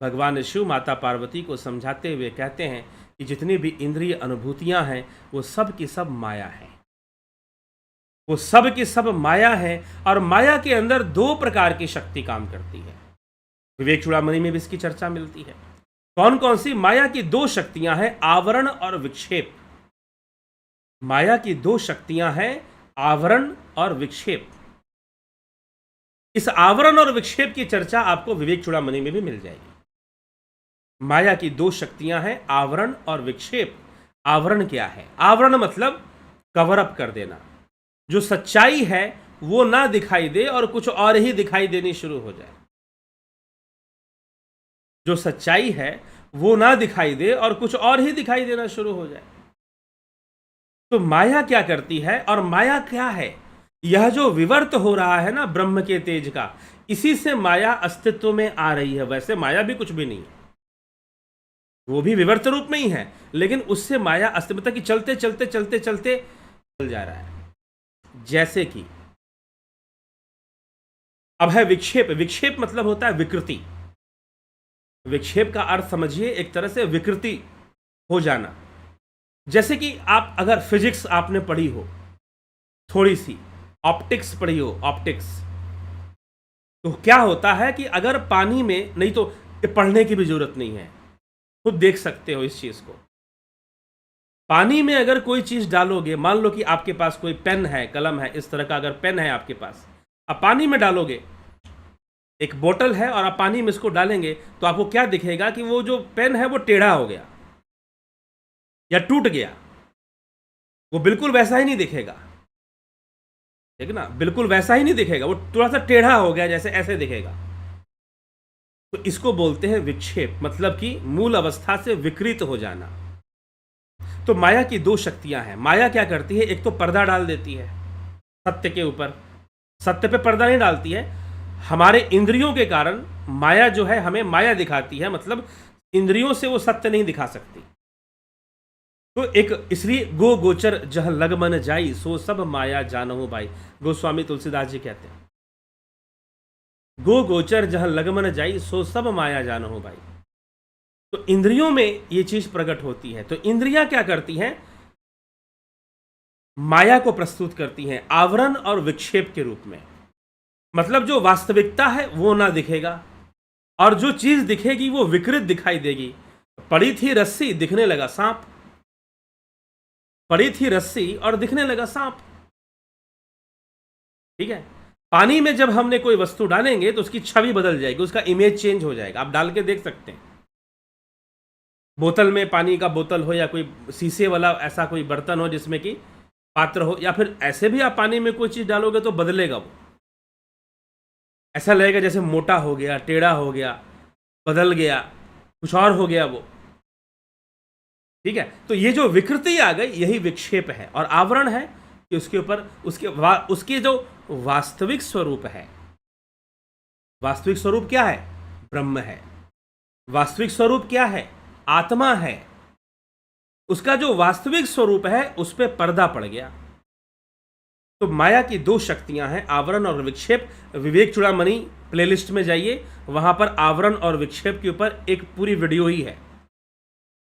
भगवान शिव माता पार्वती को समझाते हुए कहते हैं कि जितनी भी इंद्रिय अनुभूतियां हैं वो सब की सब माया है, वो सब की सब माया है। और माया के अंदर 2 प्रकार की शक्ति काम करती है। विवेक चूड़ामणि में भी इसकी चर्चा मिलती है। कौन कौन सी? माया की 2 शक्तियां हैं, आवरण और विक्षेप। माया की 2 शक्तियां हैं, आवरण और विक्षेप। इस आवरण और विक्षेप की चर्चा आपको विवेक चूड़ामणि में भी मिल जाएगी। माया की 2 शक्तियां हैं, आवरण और विक्षेप। आवरण क्या है? आवरण मतलब कवर अप कर देना, जो सच्चाई है वो ना दिखाई दे और कुछ और ही दिखाई देनी शुरू हो जाए। जो सच्चाई है वो ना दिखाई दे और कुछ और ही दिखाई देना शुरू हो जाए। तो माया क्या करती है? और माया क्या है? यह जो विवर्त हो रहा है ना ब्रह्म के तेज का, इसी से माया अस्तित्व में आ रही है। वैसे माया भी कुछ भी नहीं है, वो भी विवर्त रूप में ही है, लेकिन उससे माया अस्तित्व की चलते चलते चलते चलते चल जा रहा है। जैसे कि अब है विक्षेप। विक्षेप मतलब होता है विकृति। विक्षेप का अर्थ समझिए, एक तरह से विकृति हो जाना। जैसे कि आप अगर फिजिक्स आपने पढ़ी हो, थोड़ी सी ऑप्टिक्स पढ़ी हो, ऑप्टिक्स, तो क्या होता है कि अगर पानी में, नहीं तो पढ़ने की भी जरूरत नहीं है, खुद देख सकते हो इस चीज को। पानी में अगर कोई चीज डालोगे, मान लो कि आपके पास कोई पेन है, कलम है, इस तरह का अगर पेन है आपके पास, आप पानी में डालोगे, एक बोतल है और आप पानी में इसको डालेंगे, तो आपको क्या दिखेगा कि वो जो पेन है वो टेढ़ा हो गया या टूट गया। वो बिल्कुल वैसा ही नहीं दिखेगा, ठीक ना, बिल्कुल वैसा ही नहीं दिखेगा, वो थोड़ा सा टेढ़ा हो गया, जैसे ऐसे दिखेगा। तो इसको बोलते हैं विक्षेप, मतलब कि मूल अवस्था से विकृत हो जाना। तो माया की 2 शक्तियां हैं। माया क्या करती है? एक तो पर्दा डाल देती है सत्य के ऊपर, सत्य पे पर्दा नहीं डालती है। हमारे इंद्रियों के कारण माया जो है हमें माया दिखाती है, मतलब इंद्रियों से वो सत्य नहीं दिखा सकती। तो एक इसलिए गो गोचर जह लग मन जाई, सो सब माया जानहु भाई, गोस्वामी तुलसीदास जी कहते हैं। गो गोचर जह लग मन जाई, सो सब माया जानहु भाई। तो इंद्रियों में ये चीज प्रकट होती है। तो इंद्रियां क्या करती हैं? माया को प्रस्तुत करती हैं आवरण और विक्षेप के रूप में। मतलब जो वास्तविकता है वो ना दिखेगा और जो चीज दिखेगी वो विकृत दिखाई देगी। पड़ी थी रस्सी, दिखने लगा सांप। पड़ी थी रस्सी और दिखने लगा सांप। ठीक है। पानी में जब हमने कोई वस्तु डालेंगे तो उसकी छवि बदल जाएगी, उसका इमेज चेंज हो जाएगा। आप डाल के देख सकते हैं। बोतल में, पानी का बोतल हो या कोई शीशे वाला ऐसा कोई बर्तन हो जिसमें कि पात्र हो, या फिर ऐसे भी आप पानी में कोई चीज डालोगे तो बदलेगा वो। ऐसा लगेगा जैसे मोटा हो गया, टेढ़ा हो गया, बदल गया, कुछ और हो गया वो। ठीक है। तो ये जो विकृति आ गई यही विक्षेप है, और आवरण है कि उसके ऊपर उसके जो वास्तविक स्वरूप है। वास्तविक स्वरूप क्या है? ब्रह्म है। वास्तविक स्वरूप क्या है? आत्मा है। उसका जो वास्तविक स्वरूप है उस पर पर्दा पड़ गया। तो माया की दो शक्तियां हैं, आवरण और विक्षेप। विवेक चूड़ामणि प्लेलिस्ट में जाइए, वहां पर आवरण और विक्षेप के ऊपर एक पूरी वीडियो ही है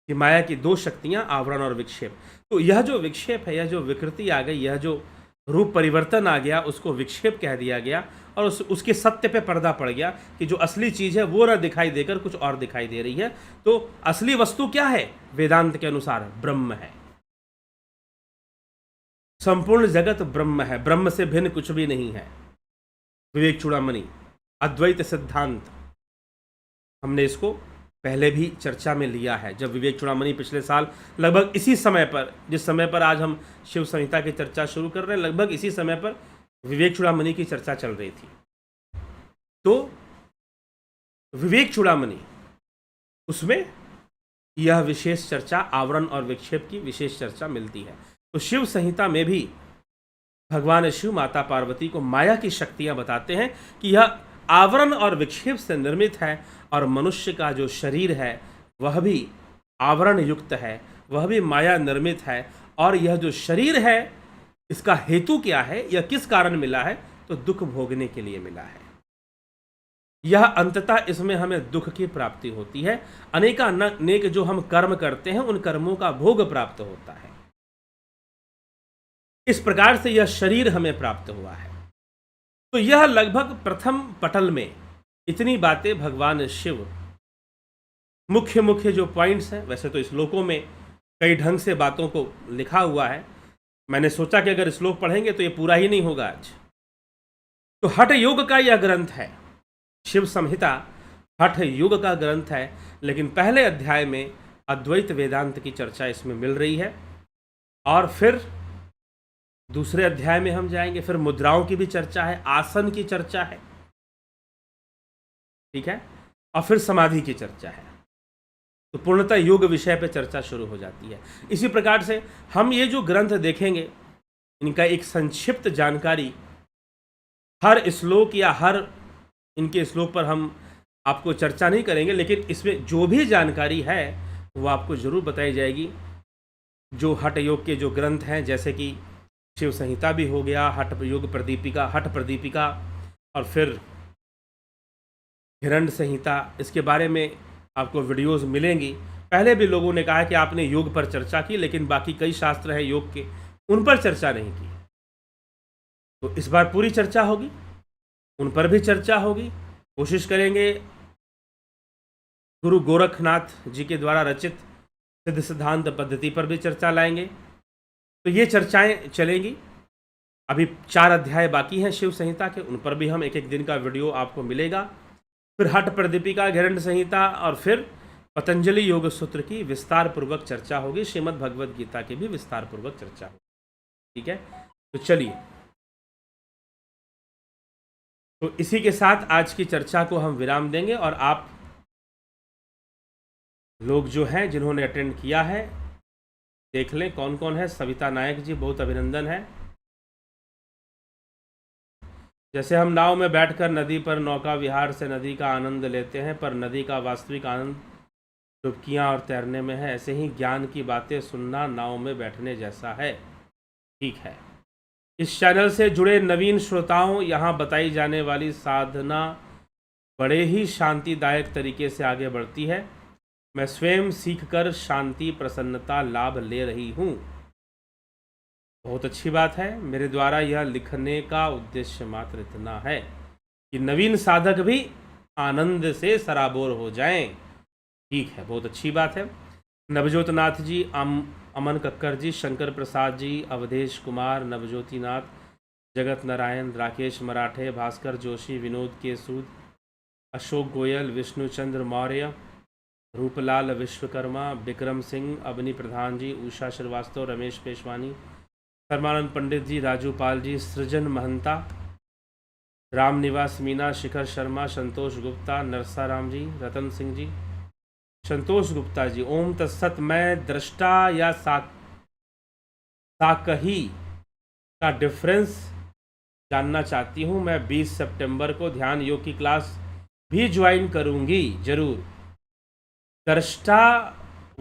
कि माया की दो शक्तियां, आवरण और विक्षेप। तो यह जो विक्षेप है, यह जो विकृति आ गई, यह जो रूप परिवर्तन आ गया, उसको विक्षेप कह दिया गया। और उसके सत्य पे पर्दा पड़ गया कि जो असली चीज है वो ना दिखाई देकर कुछ और दिखाई दे रही है। तो असली वस्तु क्या है? वेदांत के अनुसार ब्रह्म है। संपूर्ण जगत ब्रह्म है, ब्रह्म से भिन्न कुछ भी नहीं है। विवेक चूड़ामणि अद्वैत सिद्धांत, हमने इसको पहले भी चर्चा में लिया है। जब विवेक चूड़ामणि पिछले साल लगभग इसी समय पर, जिस समय पर आज हम शिव संहिता की चर्चा शुरू कर रहे हैं, लगभग इसी समय पर विवेक चूड़ामणि की चर्चा चल रही थी। तो विवेक चूड़ामणि, उसमें यह विशेष चर्चा, आवरण और विक्षेप की विशेष चर्चा मिलती है। तो शिव संहिता में भी भगवान शिव माता पार्वती को माया की शक्तियां बताते हैं कि यह आवरण और विक्षेप से निर्मित है, और मनुष्य का जो शरीर है वह भी आवरण युक्त है, वह भी माया निर्मित है। और यह जो शरीर है इसका हेतु क्या है, यह किस कारण मिला है? तो दुख भोगने के लिए मिला है। यह अंततः इसमें हमें दुख की प्राप्ति होती है। अनेक जो हम कर्म करते हैं उन कर्मों का भोग प्राप्त होता है। इस प्रकार से यह शरीर हमें प्राप्त हुआ है। तो यह लगभग प्रथम पटल में इतनी बातें भगवान शिव, मुख्य मुख्य जो पॉइंट्स हैं, वैसे तो श्लोकों में कई ढंग से बातों को लिखा हुआ है। मैंने सोचा कि अगर श्लोक पढ़ेंगे तो ये पूरा ही नहीं होगा आज। तो हठ योग का यह ग्रंथ है, शिव संहिता हठ योग का ग्रंथ है। लेकिन पहले अध्याय में अद्वैत वेदांत की चर्चा इसमें मिल रही है, और फिर दूसरे अध्याय में हम जाएंगे, फिर मुद्राओं की भी चर्चा है, आसन की चर्चा है, ठीक है, और फिर समाधि की चर्चा है। तो पूर्णतः योग विषय पे चर्चा शुरू हो जाती है। इसी प्रकार से हम ये जो ग्रंथ देखेंगे, इनका एक संक्षिप्त जानकारी, हर श्लोक या हर इनके श्लोक पर हम आपको चर्चा नहीं करेंगे, लेकिन इसमें जो भी जानकारी है वो आपको जरूर बताई जाएगी। जो हठ योग के जो ग्रंथ हैं, जैसे कि शिव संहिता भी हो गया, हठ योग प्रदीपिका, हठ प्रदीपिका, और फिर हिरण्य संहिता, इसके बारे में आपको वीडियोस मिलेंगी। पहले भी लोगों ने कहा है कि आपने योग पर चर्चा की, लेकिन बाकी कई शास्त्र हैं योग के, उन पर चर्चा नहीं की। तो इस बार पूरी चर्चा होगी, उन पर भी चर्चा होगी। कोशिश करेंगे गुरु गोरखनाथ जी के द्वारा रचित सिद्ध सिद्धांत पद्धति पर भी चर्चा लाएंगे। तो ये चर्चाएं चलेंगी। अभी 4 अध्याय बाकी हैं शिव संहिता के, उन पर भी हम एक एक दिन का वीडियो आपको मिलेगा। फिर हठ प्रदीपिका, हिरण्य संहिता, और फिर पतंजलि योग सूत्र की विस्तार पूर्वक चर्चा होगी। श्रीमद् भगवद गीता की भी विस्तार पूर्वक चर्चा होगी। ठीक है, तो चलिए, तो इसी के साथ आज की चर्चा को हम विराम देंगे। और आप लोग जो हैं जिन्होंने अटेंड किया है, देख लें कौन कौन है। सविता नायक जी, बहुत अभिनंदन है। जैसे हम नाव में बैठकर नदी पर नौका विहार से नदी का आनंद लेते हैं, पर नदी का वास्तविक आनंद डुबकियाँ और तैरने में है, ऐसे ही ज्ञान की बातें सुनना नाव में बैठने जैसा है। ठीक है, इस चैनल से जुड़े नवीन श्रोताओं, यहाँ बताई जाने वाली साधना बड़े ही शांतिदायक तरीके से आगे बढ़ती है। मैं स्वयं सीखकर शांति प्रसन्नता लाभ ले रही हूँ। बहुत अच्छी बात है। मेरे द्वारा यह लिखने का उद्देश्य मात्र इतना है कि नवीन साधक भी आनंद से सराबोर हो जाएं। ठीक है, बहुत अच्छी बात है। नवजोत नाथ जी, अमन कक्कर जी, शंकर प्रसाद जी, अवधेश कुमार, नवज्योति नाथ, जगत नारायण, राकेश मराठे, भास्कर जोशी, विनोद के सूद, अशोक गोयल, विष्णुचंद्र मौर्य, रूपलाल विश्वकर्मा, विक्रम सिंह, अवनी प्रधान जी, उषा श्रीवास्तव, रमेश पेशवानी, धर्मानंद पंडित जी, राजू पाल जी, सृजन महंता, राम निवास मीना, शिखर शर्मा, संतोष गुप्ता, नरसा राम जी, रतन सिंह जी, संतोष गुप्ता जी। ओम तत्सत। मैं दृष्टा या साकही का डिफरेंस जानना चाहती हूँ। मैं 20 सितंबर को ध्यान योग की क्लास भी ज्वाइन करूँगी जरूर। दृष्टा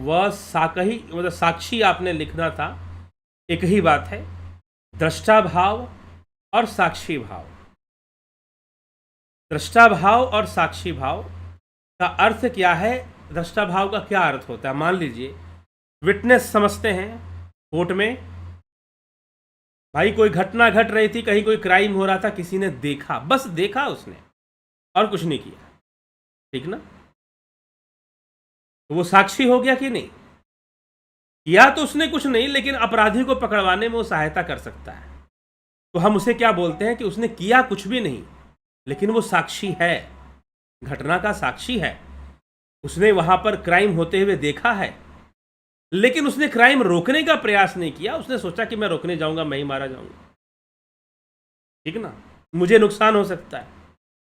व साकही मतलब साक्षी आपने लिखना था, एक ही बात है। दृष्टा भाव और साक्षी भाव, दृष्टा भाव और साक्षी भाव का अर्थ क्या है? दृष्टा भाव का क्या अर्थ होता है? मान लीजिए विटनेस समझते हैं कोर्ट में, भाई कोई घटना घट रही थी, कहीं कोई क्राइम हो रहा था, किसी ने देखा, बस देखा उसने और कुछ नहीं किया, ठीक ना? तो वो साक्षी हो गया कि नहीं? या तो उसने कुछ नहीं, लेकिन अपराधी को पकड़वाने में वो सहायता कर सकता है, तो हम उसे क्या बोलते हैं कि उसने किया कुछ भी नहीं, लेकिन वो साक्षी है, घटना का साक्षी है। उसने वहां पर क्राइम होते हुए देखा है, लेकिन उसने क्राइम रोकने का प्रयास नहीं किया। उसने सोचा कि मैं रोकने जाऊंगा मैं ही मारा जाऊंगा, ठीक ना, मुझे नुकसान हो सकता है।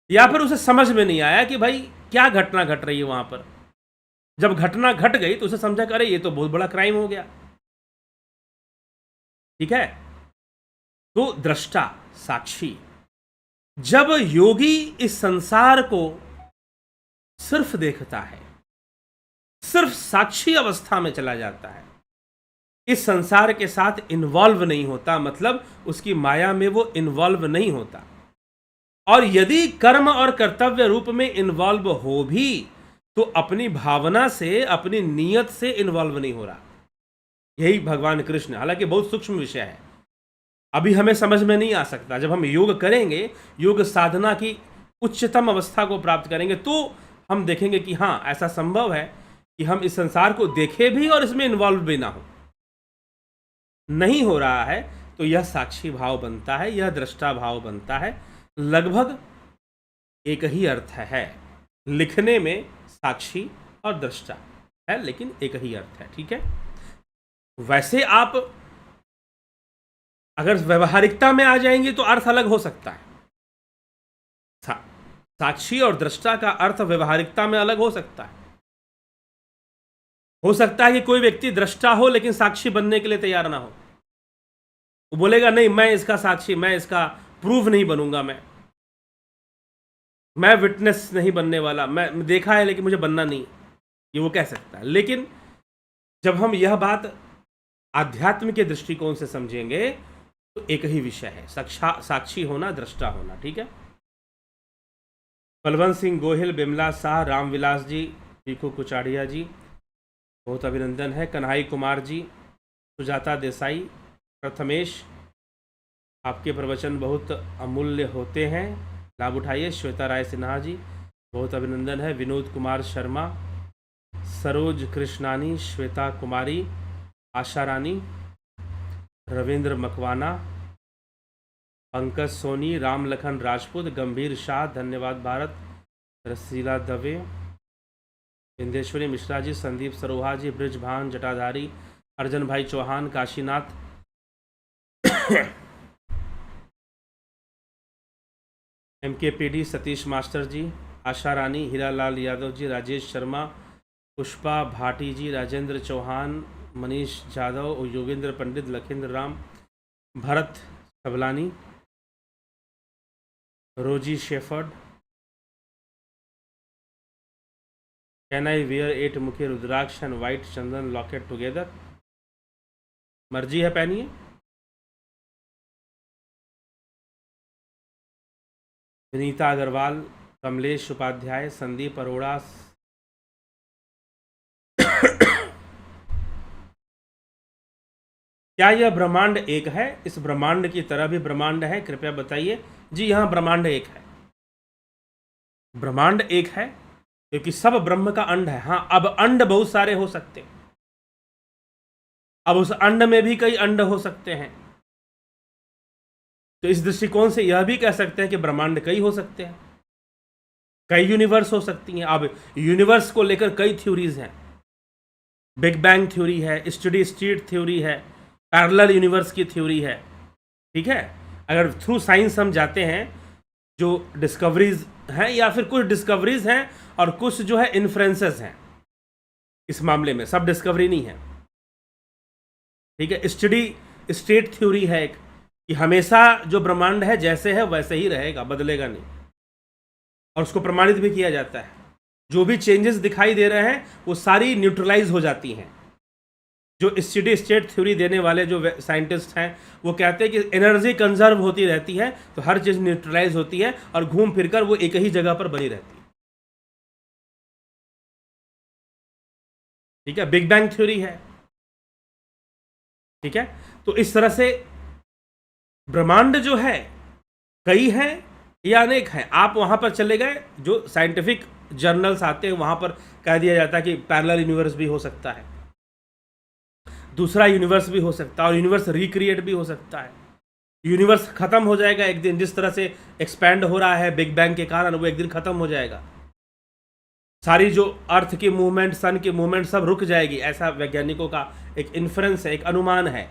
या फिर उसे समझ में नहीं आया कि भाई क्या घटना घट रही है वहां पर। जब घटना घट गई तो उसे समझा कि अरे ये तो बहुत बड़ा क्राइम हो गया, ठीक है। तो दृष्टा, साक्षी। जब योगी इस संसार को सिर्फ देखता है, सिर्फ साक्षी अवस्था में चला जाता है, इस संसार के साथ इन्वॉल्व नहीं होता, मतलब उसकी माया में वो इन्वॉल्व नहीं होता, और यदि कर्म और कर्तव्य रूप में इन्वॉल्व हो भी तो अपनी भावना से, अपनी नियत से इन्वॉल्व नहीं हो रहा। यही भगवान कृष्ण, हालांकि बहुत सूक्ष्म विषय है, अभी हमें समझ में नहीं आ सकता। जब हम योग करेंगे, योग साधना की उच्चतम अवस्था को प्राप्त करेंगे, तो हम देखेंगे कि हाँ, ऐसा संभव है कि हम इस संसार को देखें भी और इसमें इन्वॉल्व भी ना हो। नहीं हो रहा है तो यह साक्षी भाव बनता है, यह दृष्टा भाव बनता है। लगभग एक ही अर्थ है, लिखने में साक्षी और दृष्टा है, लेकिन एक ही अर्थ है, ठीक है। वैसे आप अगर व्यवहारिकता में आ जाएंगे तो अर्थ अलग हो सकता है। साक्षी और दृष्टा का अर्थ व्यवहारिकता में अलग हो सकता है। हो सकता है कि कोई व्यक्ति दृष्टा हो लेकिन साक्षी बनने के लिए तैयार ना हो। वो बोलेगा नहीं, मैं इसका साक्षी, मैं इसका प्रूफ नहीं बनूंगा, मैं विटनेस नहीं बनने वाला, मैं देखा है लेकिन मुझे बनना नहीं, ये वो कह सकता है। लेकिन जब हम यह बात आध्यात्म के दृष्टिकोण से समझेंगे तो एक ही विषय है, साक्षी होना, दृष्टा होना, ठीक है। बलवंत सिंह गोहिल, बिमला शाह, रामविलास जी, पीकू कुचाड़िया जी, बहुत अभिनंदन है। कन्हाई कुमार जी, सुजाता देसाई, प्रथमेश, आपके प्रवचन बहुत अमूल्य होते हैं, लाभ उठाइए। श्वेता राय सिन्हा जी, बहुत अभिनंदन है। विनोद कुमार शर्मा, सरोज कृष्णानी, श्वेता कुमारी, आशा रानी, रविंद्र मकवाना, पंकज सोनी, रामलखन राजपूत, गंभीर शाह, धन्यवाद भारत, रसीला दवे, इंदेश्वरी मिश्रा जी, संदीप सरोहा जी, Brijbhan Jatadhari, Arjan Bhai Chauhan, Kashinath, MKPD Satish master ji, Asha Rani, Hiralal Yadav ji, Rajesh Sharma, Pushpa Bhati ji, Rajendra Chauhan, Manish Jadhav, Yogendra Pandit, Lakhindra Ram, Bharat Sablani, Rosie Shepherd. Can I wear 8 mukhi rudraksha and white chandan locket together? मर्जी है, पहनिए। विनीता अग्रवाल, कमलेश उपाध्याय, संदीप अरोड़ा, क्या यह ब्रह्मांड एक है? इस ब्रह्मांड की तरह भी ब्रह्मांड है? कृपया बताइए। जी यहाँ ब्रह्मांड एक है, ब्रह्मांड एक है, क्योंकि सब ब्रह्म का अंड है। हाँ, अब अंड बहुत सारे हो सकते हैं, अब उस अंड में भी कई अंड हो सकते हैं, तो इस दृष्टिकोण से यह भी कह सकते हैं कि ब्रह्मांड कई हो सकते हैं, कई यूनिवर्स हो सकती हैं। अब यूनिवर्स को लेकर कई थ्योरीज हैं, बिग बैंग थ्योरी है, स्टडी स्टेट थ्योरी है, पैरेलल यूनिवर्स की थ्योरी है। ठीक है, अगर थ्रू साइंस हम जाते हैं, जो डिस्कवरीज हैं, या फिर कुछ डिस्कवरीज हैं और कुछ जो है इन्फ्रेंसेस हैं, इस मामले में सब डिस्कवरी नहीं है। ठीक है, स्टडी स्टेट थ्योरी है एक, कि हमेशा जो ब्रह्मांड है जैसे है वैसे ही रहेगा, बदलेगा नहीं, और उसको प्रमाणित भी किया जाता है। जो भी चेंजेस दिखाई दे रहे हैं वो सारी न्यूट्रलाइज हो जाती हैं। जो स्टडी स्टेट थ्योरी देने वाले जो साइंटिस्ट हैं वो कहते हैं कि एनर्जी कंजर्व होती रहती है, तो हर चीज़ न्यूट्रलाइज होती है और घूम फिरकर वो एक ही जगह पर बनी रहती है। ठीक है, बिग बैंग थ्योरी है। ठीक है, तो इस तरह से ब्रह्मांड जो है कई हैं या अनेक हैं। आप वहां पर चले गए, जो साइंटिफिक जर्नल्स आते हैं वहां पर कह दिया जाता है कि पैरेलल यूनिवर्स भी हो सकता है, दूसरा यूनिवर्स भी हो सकता है, और यूनिवर्स रिक्रिएट भी हो सकता है। यूनिवर्स खत्म हो जाएगा एक दिन, जिस तरह से एक्सपैंड हो रहा है बिग बैंग के कारण, वो एक दिन खत्म हो जाएगा। सारी जो अर्थ की मूवमेंट, सन की मूवमेंट सब रुक जाएगी, ऐसा वैज्ञानिकों का एक इन्फ्रेंस है, एक अनुमान है।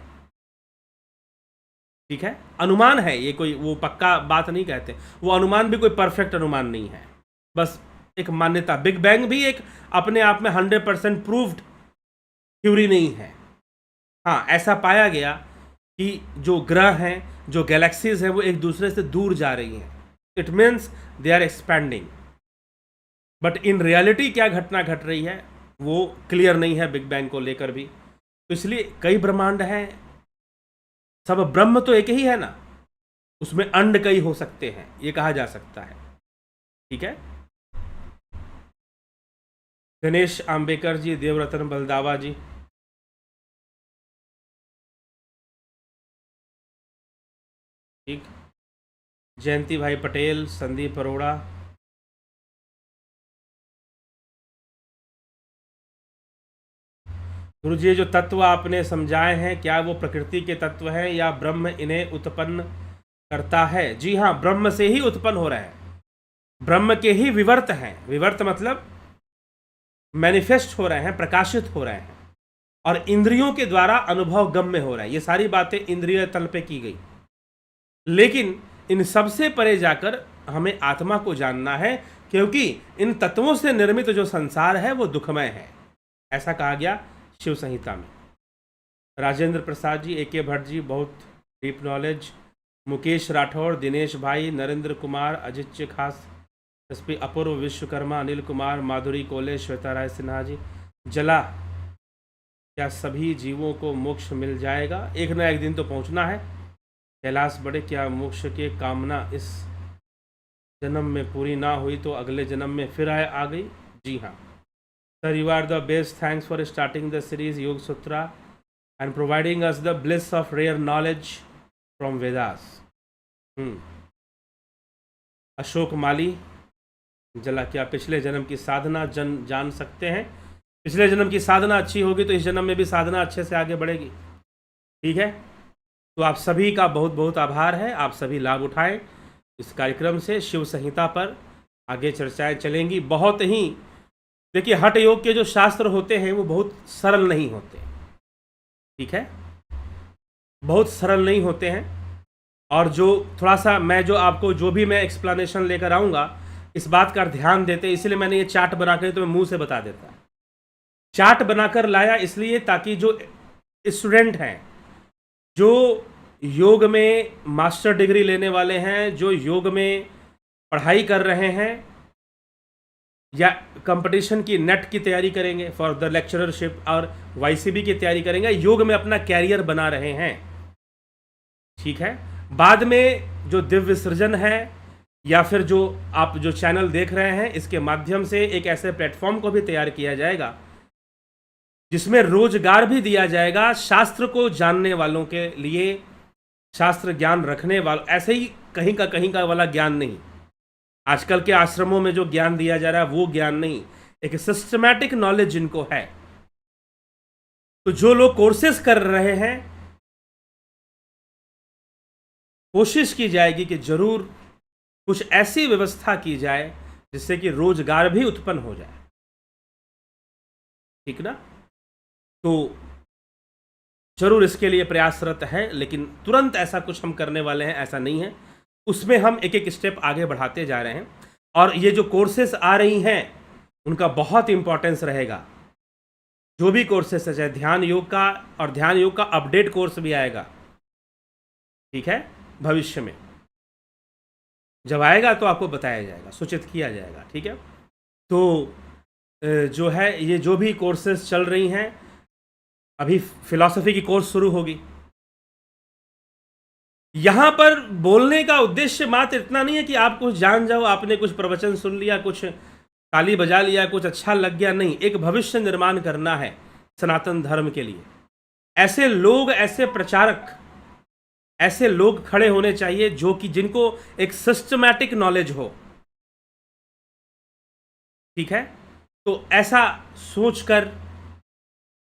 ठीक है, अनुमान है ये, कोई वो पक्का बात नहीं कहते। वो अनुमान भी कोई परफेक्ट अनुमान नहीं है, बस एक मान्यता। बिग बैंग भी एक अपने आप में 100% प्रूव्ड थ्योरी नहीं है। हाँ, ऐसा पाया गया कि जो ग्रह हैं, जो गैलेक्सीज हैं, वो एक दूसरे से दूर जा रही हैं। It means they are expanding, but in reality क्या घटना घट रही है वो क्लियर नहीं है बिग बैंग को लेकर भी। तो इसलिए कई ब्रह्मांड हैं, सब ब्रह्म तो एक ही है ना, उसमें अंड कई हो सकते हैं, ये कहा जा सकता है। ठीक है, गणेश आंबेकर जी, देवरतन बलदावा जी, ठीक, जयंती भाई पटेल, संदीप अरोड़ा, गुरु जी जो तत्व आपने समझाए हैं, क्या वो प्रकृति के तत्व हैं या ब्रह्म इन्हें उत्पन्न करता है? जी हाँ, ब्रह्म से ही उत्पन्न हो रहे हैं, ब्रह्म के ही विवर्त हैं। विवर्त मतलब मैनिफेस्ट हो रहे हैं, प्रकाशित हो रहे हैं, और इंद्रियों के द्वारा अनुभव गम्य हो रहा है। ये सारी बातें इंद्रिय तल पे की गई, लेकिन इन सबसे परे जाकर हमें आत्मा को जानना है, क्योंकि इन तत्वों से निर्मित जो संसार है वो दुखमय है, ऐसा कहा गया शिव संहिता में। राजेंद्र प्रसाद जी, AK भट्ट जी, बहुत डीप नॉलेज। मुकेश राठौर, दिनेश भाई, नरेंद्र कुमार, अजित्य खास, SP अपूर्व विश्वकर्मा, अनिल कुमार, माधुरी कोले, श्वेता राय सिन्हा जी। जला, क्या सभी जीवों को मोक्ष मिल जाएगा? एक ना एक दिन तो पहुंचना है। कैलाश बड़े, क्या मोक्ष की कामना इस जन्म में पूरी ना हुई तो अगले जन्म में फिर आ गई? जी हाँ sir, you are the best. Thanks for starting the series Yoga Sutra and providing us the bliss of rare knowledge from Vedas. Ashok Mali, जला, क्या पिछले जन्म की साधना जान सकते हैं? पिछले जन्म की साधना अच्छी होगी तो इस जन्म में भी साधना अच्छे से आगे बढ़ेगी। ठीक है, तो आप सभी का बहुत बहुत आभार है, आप सभी लाभ उठाएं इस कार्यक्रम से। शिव संहिता पर आगे चर्चाएं चलेंगी। बहुत ही, देखिए, हठ योग के जो शास्त्र होते हैं वो बहुत सरल नहीं होते। ठीक है, बहुत सरल नहीं होते हैं, और जो थोड़ा सा मैं जो आपको जो भी मैं एक्सप्लेनेशन लेकर आऊँगा, इस बात का ध्यान देते, इसलिए मैंने ये चार्ट बनाकर तो मैं मुंह से बता देता। चार्ट बनाकर लाया इसलिए ताकि जो स्टूडेंट हैं, जो योग में मास्टर डिग्री लेने वाले हैं, जो योग में पढ़ाई कर रहे हैं या कंपटीशन की नेट की तैयारी करेंगे फॉर द लेक्चररशिप, और YCB की तैयारी करेंगे, योग में अपना कैरियर बना रहे हैं। ठीक है, बाद में जो दिव्य सृजन है या फिर जो आप जो चैनल देख रहे हैं, इसके माध्यम से एक ऐसे प्लेटफॉर्म को भी तैयार किया जाएगा जिसमें रोजगार भी दिया जाएगा शास्त्र को जानने वालों के लिए, शास्त्र ज्ञान रखने वालों, ऐसे ही कहीं का वाला ज्ञान नहीं। आजकल के आश्रमों में जो ज्ञान दिया जा रहा है वो ज्ञान नहीं, एक सिस्टमैटिक नॉलेज जिनको है। तो जो लोग कोर्सेस कर रहे हैं, कोशिश की जाएगी कि जरूर कुछ ऐसी व्यवस्था की जाए जिससे कि रोजगार भी उत्पन्न हो जाए, ठीक ना। तो जरूर इसके लिए प्रयासरत है, लेकिन तुरंत ऐसा कुछ हम करने वाले हैं ऐसा नहीं है। उसमें हम एक एक स्टेप आगे बढ़ाते जा रहे हैं। और ये जो कोर्सेस आ रही हैं उनका बहुत इंपॉर्टेंस रहेगा। जो भी कोर्सेस है, चाहे ध्यान योग का, और ध्यान योग का अपडेट कोर्स भी आएगा, ठीक है, भविष्य में जब आएगा तो आपको बताया जाएगा, सूचित किया जाएगा, ठीक है। तो जो है ये जो भी कोर्सेस चल रही हैं, अभी फिलॉसफी की कोर्स शुरू होगी। यहां पर बोलने का उद्देश्य मात्र इतना नहीं है कि आप कुछ जान जाओ, आपने कुछ प्रवचन सुन लिया, कुछ ताली बजा लिया, कुछ अच्छा लग गया, नहीं। एक भविष्य निर्माण करना है सनातन धर्म के लिए। ऐसे लोग, ऐसे प्रचारक, ऐसे लोग खड़े होने चाहिए जो कि जिनको एक सिस्टमैटिक नॉलेज हो, ठीक है। तो ऐसा सोचकर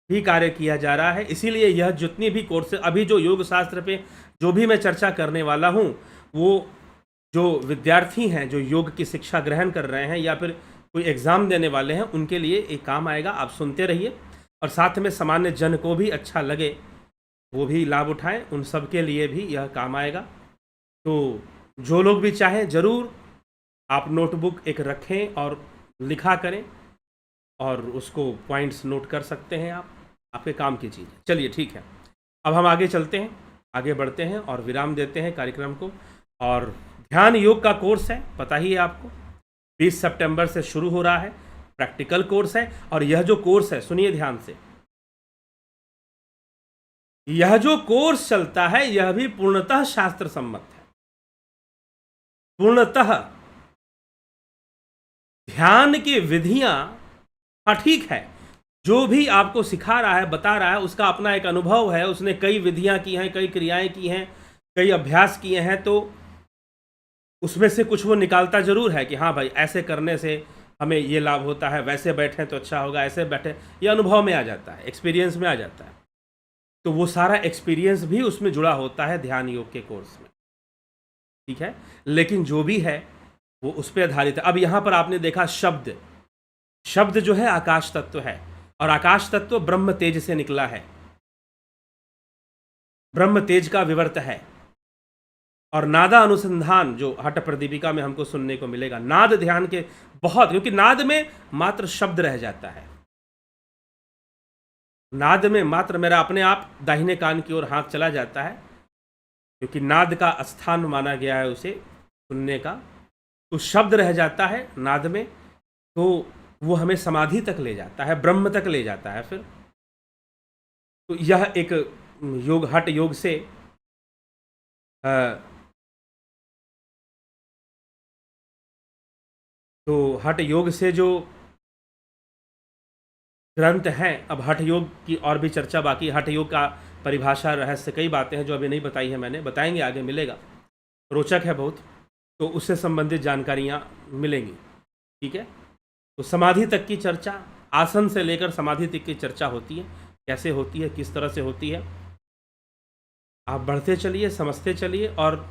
भी कार्य किया जा रहा है। इसीलिए यह जितनी भी कोर्स, अभी जो योग शास्त्र पे जो भी मैं चर्चा करने वाला हूं, वो जो विद्यार्थी हैं जो योग की शिक्षा ग्रहण कर रहे हैं या फिर कोई एग्ज़ाम देने वाले हैं, उनके लिए एक काम आएगा। आप सुनते रहिए और साथ में सामान्य जन को भी अच्छा लगे, वो भी लाभ उठाएं, उन सब के लिए भी यह काम आएगा। तो जो लोग भी चाहें ज़रूर आप नोटबुक एक रखें और लिखा करें, और उसको पॉइंट्स नोट कर सकते हैं आप, आपके काम की चीज़ है। चलिए ठीक है, अब हम आगे चलते हैं, आगे बढ़ते हैं और विराम देते हैं कार्यक्रम को। और ध्यान योग का कोर्स है, पता ही है आपको, 20 सितंबर से शुरू हो रहा है, प्रैक्टिकल कोर्स है। और यह जो कोर्स है, सुनिए ध्यान से, यह जो कोर्स चलता है यह भी पूर्णतः शास्त्र सम्मत है। पूर्णतः ध्यान की विधियां, हाँ ठीक है, जो भी आपको सिखा रहा है, बता रहा है, उसका अपना एक अनुभव है, उसने कई विधियां की हैं, कई क्रियाएं की हैं, कई अभ्यास किए हैं, तो उसमें से कुछ वो निकालता जरूर है कि हाँ भाई ऐसे करने से हमें ये लाभ होता है, वैसे बैठें तो अच्छा होगा, ऐसे बैठे, ये अनुभव में आ जाता है, एक्सपीरियंस में आ जाता है। तो वो सारा एक्सपीरियंस भी उसमें जुड़ा होता है ध्यान योग के कोर्स में, ठीक है। लेकिन जो भी है वो उस पर आधारित है। अब यहाँ पर आपने देखा शब्द, शब्द जो है आकाश तत्व है, और आकाश तत्व ब्रह्म तेज से निकला है, ब्रह्म तेज का विवर्त है। और नादा अनुसंधान जो हठ प्रदीपिका में हमको सुनने को मिलेगा, नाद ध्यान के बहुत, क्योंकि नाद में मात्र शब्द रह जाता है, नाद में मात्र मेरा अपने आप दाहिने कान की ओर हाथ चला जाता है, क्योंकि नाद का स्थान माना गया है उसे सुनने का। तो शब्द रह जाता है नाद में, तो वो हमें समाधि तक ले जाता है, ब्रह्म तक ले जाता है फिर। तो यह एक योग, हठ योग से तो हठ योग से जो ग्रंथ हैं, अब हठ योग की और भी चर्चा बाकी। हठ योग का परिभाषा, रहस्य, कई बातें हैं जो अभी नहीं बताई है मैंने, बताएंगे आगे, मिलेगा, रोचक है बहुत, तो उससे संबंधित जानकारियाँ मिलेंगी, ठीक है। तो समाधि तक की चर्चा, आसन से लेकर समाधि तक की चर्चा होती है, कैसे होती है, किस तरह से होती है। आप बढ़ते चलिए, समझते चलिए, और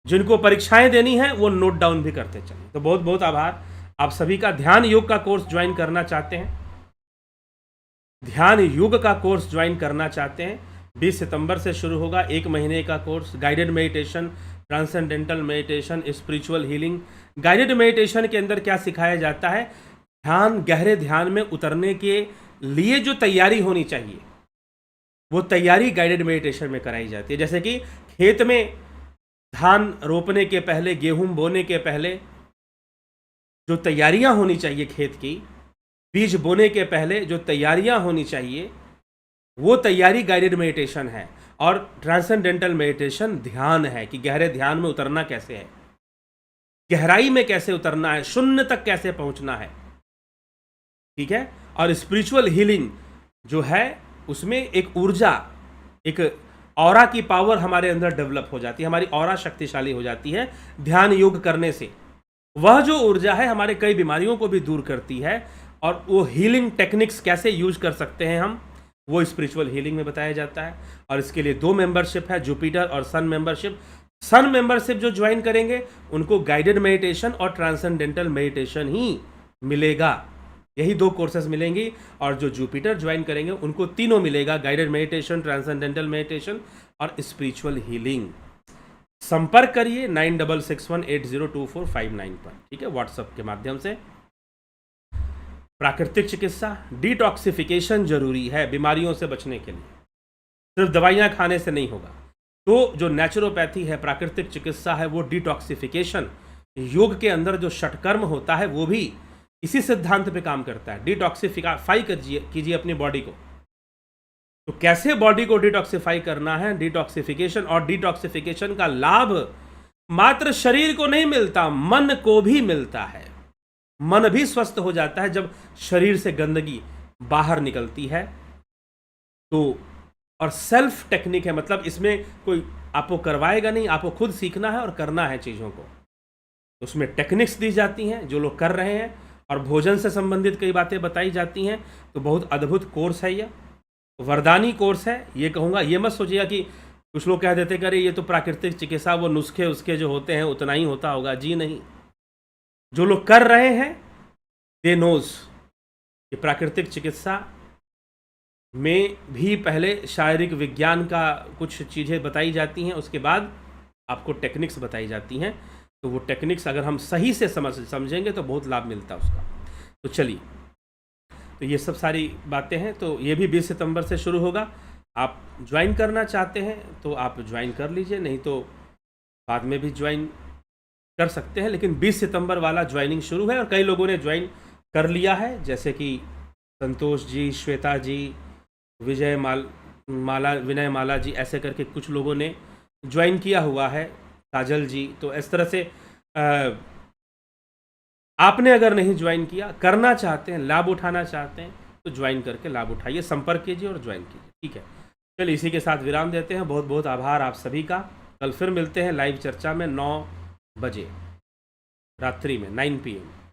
जिनको परीक्षाएं देनी है वो नोट डाउन भी करते चलिए। तो बहुत बहुत आभार आप सभी का। ध्यान योग का कोर्स ज्वाइन करना चाहते हैं, ध्यान योग का कोर्स ज्वाइन करना चाहते हैं, 20 सितंबर से शुरू होगा, 1 महीने का course. Guided meditation, transcendental meditation, spiritual healing. Guided meditation के अंदर क्या सिखाया जाता है, ध्यान, गहरे ध्यान में उतरने के लिए जो तैयारी होनी चाहिए वो तैयारी गाइडेड मेडिटेशन में कराई जाती है। जैसे कि खेत में धान रोपने के पहले, गेहूं बोने के पहले जो तैयारियां होनी चाहिए खेत की, बीज बोने के पहले जो तैयारियां होनी चाहिए, वो तैयारी गाइडेड मेडिटेशन है। और ट्रांसेंडेंटल मेडिटेशन ध्यान है कि गहरे ध्यान में उतरना कैसे है, गहराई में कैसे उतरना है, शून्य तक कैसे पहुंचना है, ठीक है। और स्पिरिचुअल हीलिंग, जो है उसमें एक ऊर्जा, एक ऑरा की पावर हमारे अंदर डेवलप हो जाती है, हमारी ऑरा शक्तिशाली हो जाती है ध्यान योग करने से। वह जो ऊर्जा है हमारे कई बीमारियों को भी दूर करती है। और वो हीलिंग टेक्निक्स कैसे यूज कर सकते हैं हम, वो स्पिरिचुअल हीलिंग में बताया जाता है। और इसके लिए 2 मेंबरशिप है, जुपिटर और सन मेंबरशिप। सन मेंबरशिप जो ज्वाइन करेंगे उनको गाइडेड मेडिटेशन और ट्रांसेंडेंटल मेडिटेशन ही मिलेगा, यही 2 कोर्सेज मिलेंगी। और जो जुपिटर ज्वाइन करेंगे उनको तीनों मिलेगा, गाइडेड मेडिटेशन, ट्रांसेंडेंटल मेडिटेशन और स्पिरिचुअल हीलिंग। संपर्क करिए 9661802459 पर, ठीक है, व्हाट्सएप के माध्यम से। प्राकृतिक चिकित्सा, डिटॉक्सिफिकेशन जरूरी है बीमारियों से बचने के लिए, सिर्फ दवाइयां खाने से नहीं होगा। तो जो नेचुरोपैथी है, प्राकृतिक चिकित्सा है, वो डिटॉक्सिफिकेशन, योग के अंदर जो षटकर्म होता है वो भी इसी सिद्धांत पे काम करता है। डिटॉक्सिफाई कीजिए अपनी बॉडी को। तो कैसे बॉडी को डिटॉक्सिफाई करना है, डिटॉक्सिफिकेशन, और डिटॉक्सिफिकेशन का लाभ मात्र शरीर को नहीं मिलता, मन को भी मिलता है। मन भी स्वस्थ हो जाता है जब शरीर से गंदगी बाहर निकलती है। तो और सेल्फ टेक्निक है, मतलब इसमें कोई आपको करवाएगा नहीं, आपको खुद सीखना है और करना है चीज़ों को। उसमें टेक्निक्स दी जाती हैं जो लोग कर रहे हैं, और भोजन से संबंधित कई बातें बताई जाती हैं। तो बहुत अद्भुत कोर्स है, यह वरदानी कोर्स है। ये कहूँगा, ये मत सोचिएगा कि कुछ लोग कह देते कि अरे ये तो प्राकृतिक चिकित्सा, वो नुस्खे उसके जो होते हैं उतना ही होता होगा। जी नहीं, जो लोग कर रहे हैं दे नोज कि प्राकृतिक चिकित्सा में भी पहले शारीरिक विज्ञान का कुछ चीज़ें बताई जाती हैं, उसके बाद आपको टेक्निक्स बताई जाती हैं। तो वो टेक्निक्स अगर हम सही से समझेंगे तो बहुत लाभ मिलता है उसका। तो चलिए, तो ये सब सारी बातें हैं। तो ये भी 20 सितंबर से शुरू होगा। आप ज्वाइन करना चाहते हैं तो आप ज्वाइन कर लीजिए, नहीं तो बाद में भी ज्वाइन कर सकते हैं। लेकिन 20 सितंबर वाला ज्वाइनिंग शुरू है और कई लोगों ने ज्वाइन कर लिया है, जैसे कि संतोष जी, श्वेता जी, विनय माला जी, ऐसे करके कुछ लोगों ने ज्वाइन किया हुआ है, काजल जी। तो इस तरह से आपने अगर नहीं ज्वाइन किया, करना चाहते हैं, लाभ उठाना चाहते हैं, तो ज्वाइन करके लाभ उठाइए, संपर्क कीजिए और ज्वाइन कीजिए, ठीक है। चलिए, इसी के साथ विराम देते हैं। बहुत बहुत आभार आप सभी का। कल फिर मिलते हैं लाइव चर्चा में 9 बजे रात्रि में 9 PM।